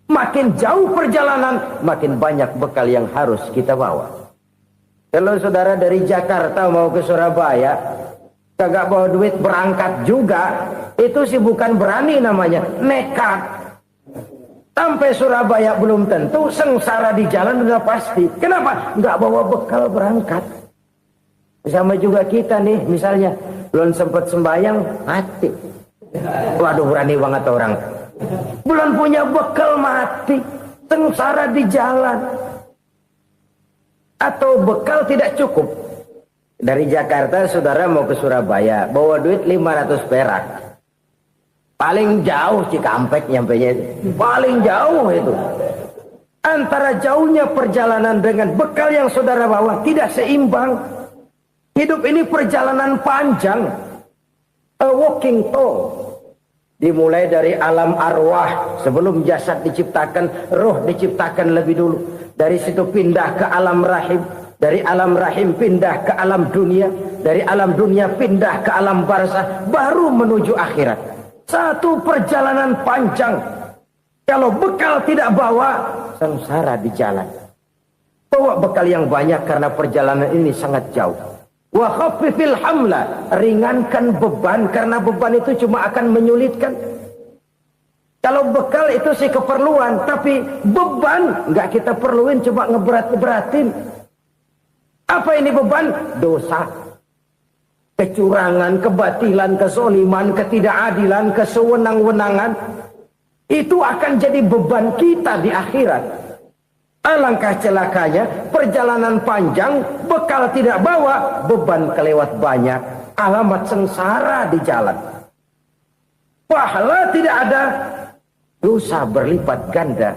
Makin jauh perjalanan, makin banyak bekal yang harus kita bawa. Kalau saudara dari Jakarta mau ke Surabaya, kagak bawa duit berangkat juga, itu sih bukan berani namanya, nekat. Sampai Surabaya belum tentu, sengsara di jalan udah pasti. Kenapa? Nggak bawa bekal berangkat. Sama juga kita nih, misalnya belum sempat sembahyang, mati. Waduh, berani banget orang. Belum punya bekal, mati. Sengsara di jalan. Atau bekal tidak cukup. Dari Jakarta saudara mau ke Surabaya, bawa duit 500 perak. Paling jauh Cikampek nyampenya itu. Paling jauh itu. Antara jauhnya perjalanan dengan bekal yang saudara bawa tidak seimbang. Hidup ini perjalanan panjang. A walking tour. Dimulai dari alam arwah. Sebelum jasad diciptakan, roh diciptakan lebih dulu. Dari situ pindah ke alam rahim. Dari alam rahim pindah ke alam dunia. Dari alam dunia pindah ke alam barzah. Baru menuju akhirat. Satu perjalanan panjang. Kalau bekal tidak bawa, sengsara di jalan. Bawa bekal yang banyak karena perjalanan ini sangat jauh. Wa khaffifil hamla, ringankan beban karena beban itu cuma akan menyulitkan. Kalau bekal itu sih keperluan, tapi beban nggak kita perluin, cuma ngeberat-beratin. Apa ini beban? Dosa. Kecurangan, kebatilan, kezoliman, ketidakadilan, kesewenang-wenangan. Itu akan jadi beban kita di akhirat. Alangkah celakanya, perjalanan panjang, bekal tidak bawa, beban kelewat banyak. Alamat sengsara di jalan. Pahala tidak ada, dosa berlipat ganda.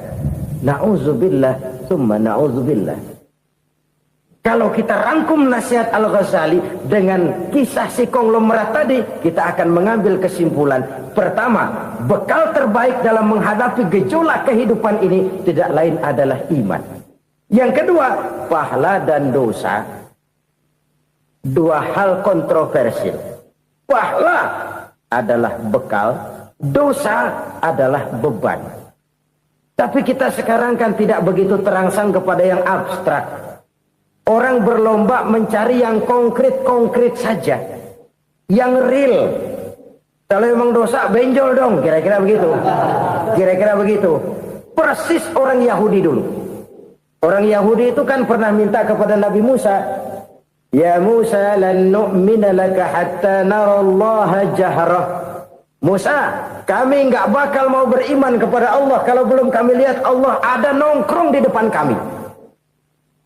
Na'udzubillah, summa na'udzubillah. Kalau kita rangkum nasihat Al-Ghazali dengan kisah si konglomerat tadi, kita akan mengambil kesimpulan. Pertama, bekal terbaik dalam menghadapi gejolak kehidupan ini tidak lain adalah iman. Yang kedua, pahala dan dosa. Dua hal kontroversial. Pahala adalah bekal, dosa adalah beban. Tapi kita sekarang kan tidak begitu terangsang kepada yang abstrak. Orang berlomba mencari yang konkret-konkret saja. Yang real. Kalau memang dosa, benjol dong. Kira-kira begitu. Kira-kira begitu. Persis orang Yahudi dulu. Orang Yahudi itu kan pernah minta kepada Nabi Musa. Ya Musa, lan nu'mina laka hatta narallaha jahrah. Musa, kami nggak bakal mau beriman kepada Allah kalau belum kami lihat Allah ada nongkrong di depan kami.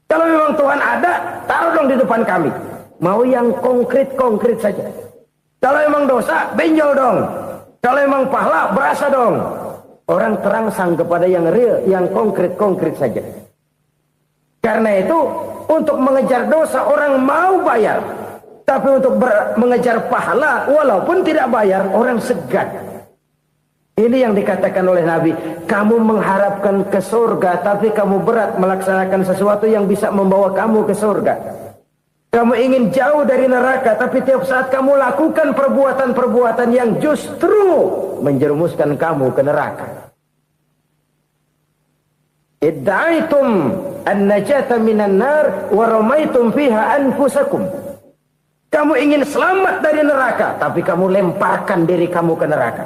Kalau memang Tuhan ada, taruh dong di depan kami. Mau yang konkret-konkret saja. Kalau memang dosa, benjol dong. Kalau memang pahala, berasa dong. Orang terangsang kepada yang real, yang konkret-konkret saja. Karena itu, untuk mengejar dosa, orang mau bayar. Tapi untuk mengejar pahala, walaupun tidak bayar, orang segan. Ini yang dikatakan oleh Nabi, kamu mengharapkan ke surga, tapi kamu berat melaksanakan sesuatu yang bisa membawa kamu ke surga. Kamu ingin jauh dari neraka, tapi tiap saat kamu lakukan perbuatan-perbuatan yang justru menjerumuskan kamu ke neraka. Idda'aitum an-najata minan nar wa ramaitum fiha anfusakum. Kamu ingin selamat dari neraka, tapi kamu lemparkan diri kamu ke neraka.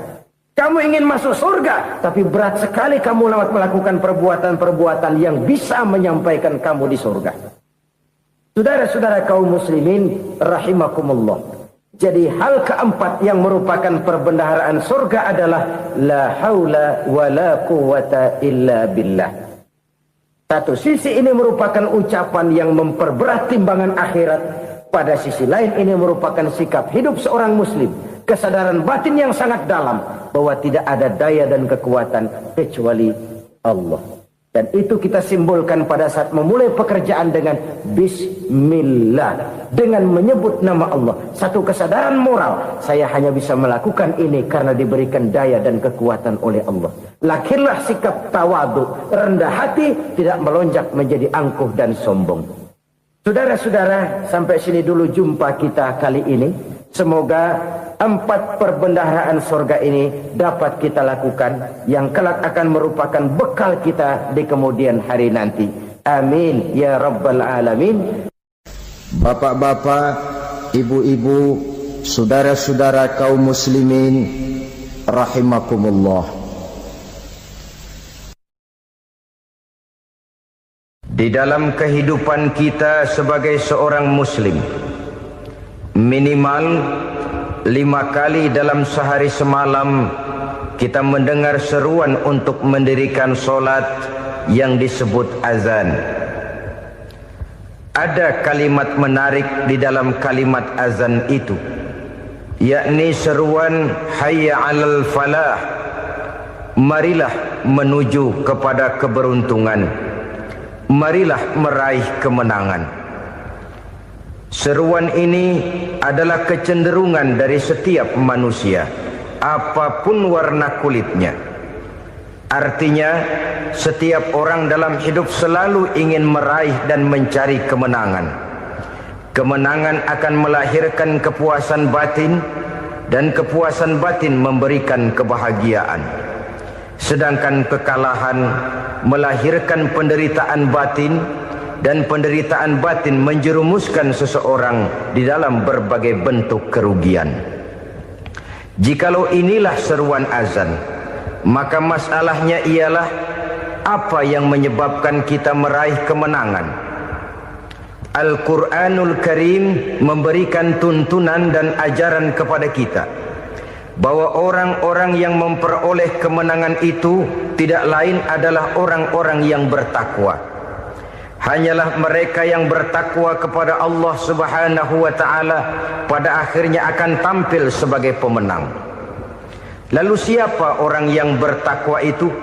Kamu ingin masuk surga, tapi berat sekali kamu melakukan perbuatan-perbuatan yang bisa menyampaikan kamu di surga. Saudara-saudara kaum muslimin rahimakumullah. Jadi hal keempat yang merupakan perbendaharaan surga adalah la haula wa la quwata illa billah. Satu sisi ini merupakan ucapan yang memperberat timbangan akhirat. Pada sisi lain ini merupakan sikap hidup seorang muslim. Kesadaran batin yang sangat dalam bahwa tidak ada daya dan kekuatan kecuali Allah. Dan itu kita simbolkan pada saat memulai pekerjaan dengan bismillah, dengan menyebut nama Allah. Satu kesadaran moral, saya hanya bisa melakukan ini karena diberikan daya dan kekuatan oleh Allah. Lahirlah sikap tawadu, rendah hati, tidak melonjak menjadi angkuh dan sombong. Saudara-saudara, sampai sini dulu jumpa kita kali ini. Semoga 4 perbendaharaan surga ini dapat kita lakukan, yang kelak akan merupakan bekal kita di kemudian hari nanti. Amin ya rabbal alamin. Bapak-bapak, ibu-ibu, saudara-saudara kaum muslimin rahimakumullah. Di dalam kehidupan kita sebagai seorang muslim, minimal 5 kali dalam sehari semalam kita mendengar seruan untuk mendirikan solat yang disebut azan. Ada kalimat menarik di dalam kalimat azan itu, yakni seruan hayya 'alal falah, marilah menuju kepada keberuntungan, marilah meraih kemenangan. Seruan ini adalah kecenderungan dari setiap manusia, apapun warna kulitnya. Artinya, setiap orang dalam hidup selalu ingin meraih dan mencari kemenangan. Kemenangan akan melahirkan kepuasan batin, dan kepuasan batin memberikan kebahagiaan. Sedangkan kekalahan melahirkan penderitaan batin, dan penderitaan batin menjerumuskan seseorang di dalam berbagai bentuk kerugian. Jikalau inilah seruan azan, maka masalahnya ialah apa yang menyebabkan kita meraih kemenangan. Al-Quranul Karim memberikan tuntunan dan ajaran kepada kita bahwa orang-orang yang memperoleh kemenangan itu tidak lain adalah orang-orang yang bertakwa. Hanyalah mereka yang bertakwa kepada Allah Subhanahu wa ta'ala pada akhirnya akan tampil sebagai pemenang. Lalu siapa orang yang bertakwa itu?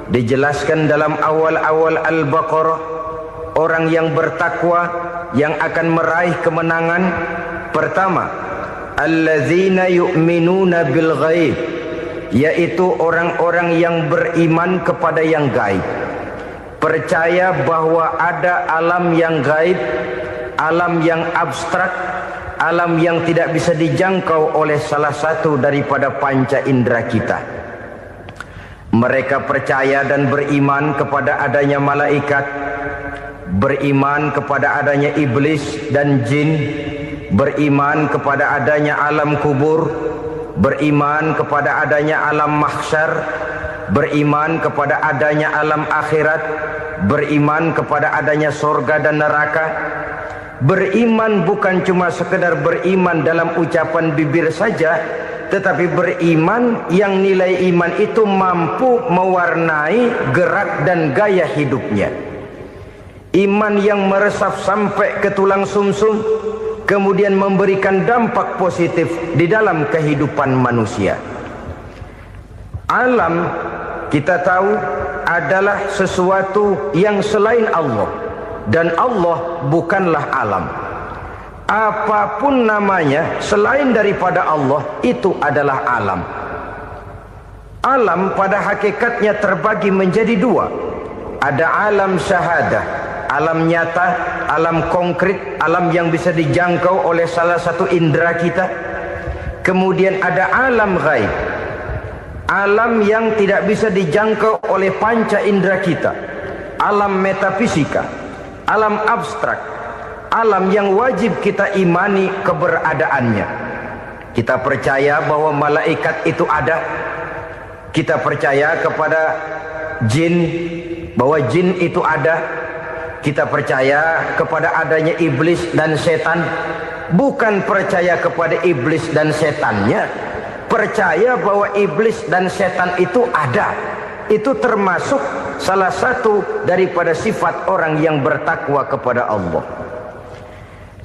Dijelaskan dalam awal-awal Al-Baqarah, orang yang bertakwa yang akan meraih kemenangan. Pertama, allazina yu'minuna bil ghaib, yaitu orang-orang yang beriman kepada yang gaib. Percaya bahwa ada alam yang gaib, alam yang abstrak, alam yang tidak bisa dijangkau oleh salah satu daripada panca indera kita. Mereka percaya dan beriman kepada adanya malaikat, beriman kepada adanya iblis dan jin, beriman kepada adanya alam kubur, beriman kepada adanya alam mahsyar, beriman kepada adanya alam akhirat, beriman kepada adanya surga dan neraka. Beriman bukan cuma sekedar beriman dalam ucapan bibir saja, tetapi beriman yang nilai iman itu mampu mewarnai gerak dan gaya hidupnya. Iman yang meresap sampai ke tulang sumsum, kemudian memberikan dampak positif di dalam kehidupan manusia. Alam, kita tahu, adalah sesuatu yang selain Allah, dan Allah bukanlah alam. Apapun namanya selain daripada Allah, itu adalah alam. Alam pada hakikatnya terbagi menjadi 2. Ada alam syahadah, alam nyata, alam konkret, alam yang bisa dijangkau oleh salah satu indera kita. Kemudian ada alam ghaib, alam yang tidak bisa dijangkau oleh panca indera kita, alam metafisika, alam abstrak, alam yang wajib kita imani keberadaannya. Kita percaya bahwa malaikat itu ada, Kita percaya kepada jin, bahwa jin itu ada. Kita percaya kepada adanya iblis dan setan. Bukan percaya kepada iblis dan setannya, percaya bahwa iblis dan setan itu ada. Itu termasuk salah satu daripada sifat orang yang bertakwa kepada Allah.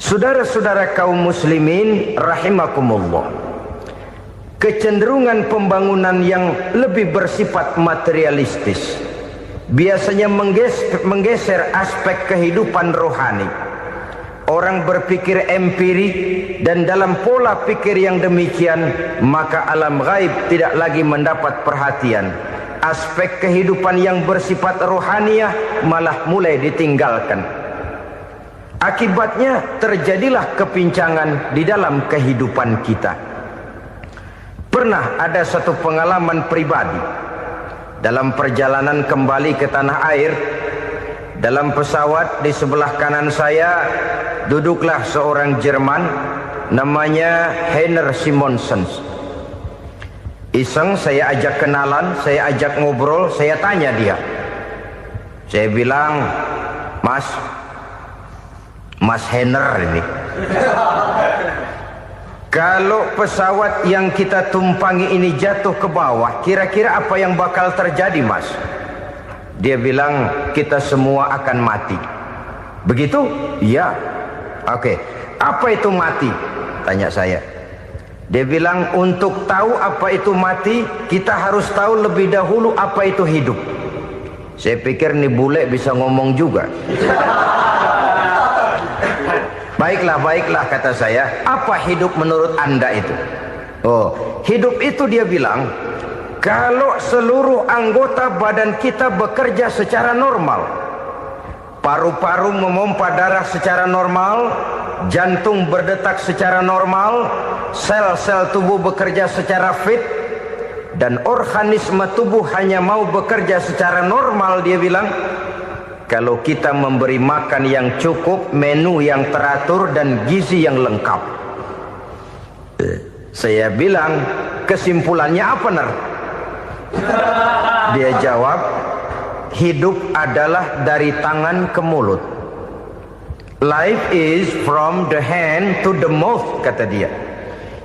Saudara-saudara kaum muslimin rahimakumullah, kecenderungan pembangunan yang lebih bersifat materialistis biasanya menggeser aspek kehidupan rohani. Orang berpikir empiri, dan dalam pola pikir yang demikian maka alam gaib tidak lagi mendapat perhatian. Aspek kehidupan yang bersifat rohaniah malah mulai ditinggalkan. Akibatnya terjadilah kepincangan di dalam kehidupan kita. Pernah ada satu pengalaman pribadi dalam perjalanan kembali ke tanah air. Dalam pesawat di sebelah kanan saya duduklah seorang Jerman namanya Heiner Simonsen. Iseng saya ajak kenalan, saya ajak ngobrol, saya tanya dia. Saya bilang, Mas Heiner ini, kalau pesawat yang kita tumpangi ini jatuh ke bawah, kira-kira apa yang bakal terjadi, Mas? Dia bilang, kita semua akan mati. Begitu? Iya. Oke. Apa itu mati? Tanya saya. Dia bilang, untuk tahu apa itu mati, kita harus tahu lebih dahulu apa itu hidup. Saya pikir nih bule bisa ngomong juga. Baiklah kata saya. Apa hidup menurut Anda itu? Oh, hidup itu dia bilang, kalau seluruh anggota badan kita bekerja secara normal, paru-paru memompa darah secara normal, jantung berdetak secara normal, sel-sel tubuh bekerja secara fit, dan organisme tubuh hanya mau bekerja secara normal, dia bilang, kalau kita memberi makan yang cukup, menu yang teratur, dan gizi yang lengkap. Saya bilang, kesimpulannya apa, Ner? Dia jawab, hidup adalah dari tangan ke mulut. Life is from the hand to the mouth, kata dia.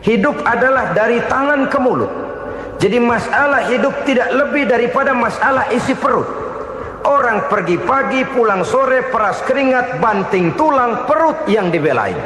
Hidup adalah dari tangan ke mulut. Jadi masalah hidup tidak lebih daripada masalah isi perut. Orang pergi pagi, pulang sore, peras keringat, banting tulang, perut yang dibelain.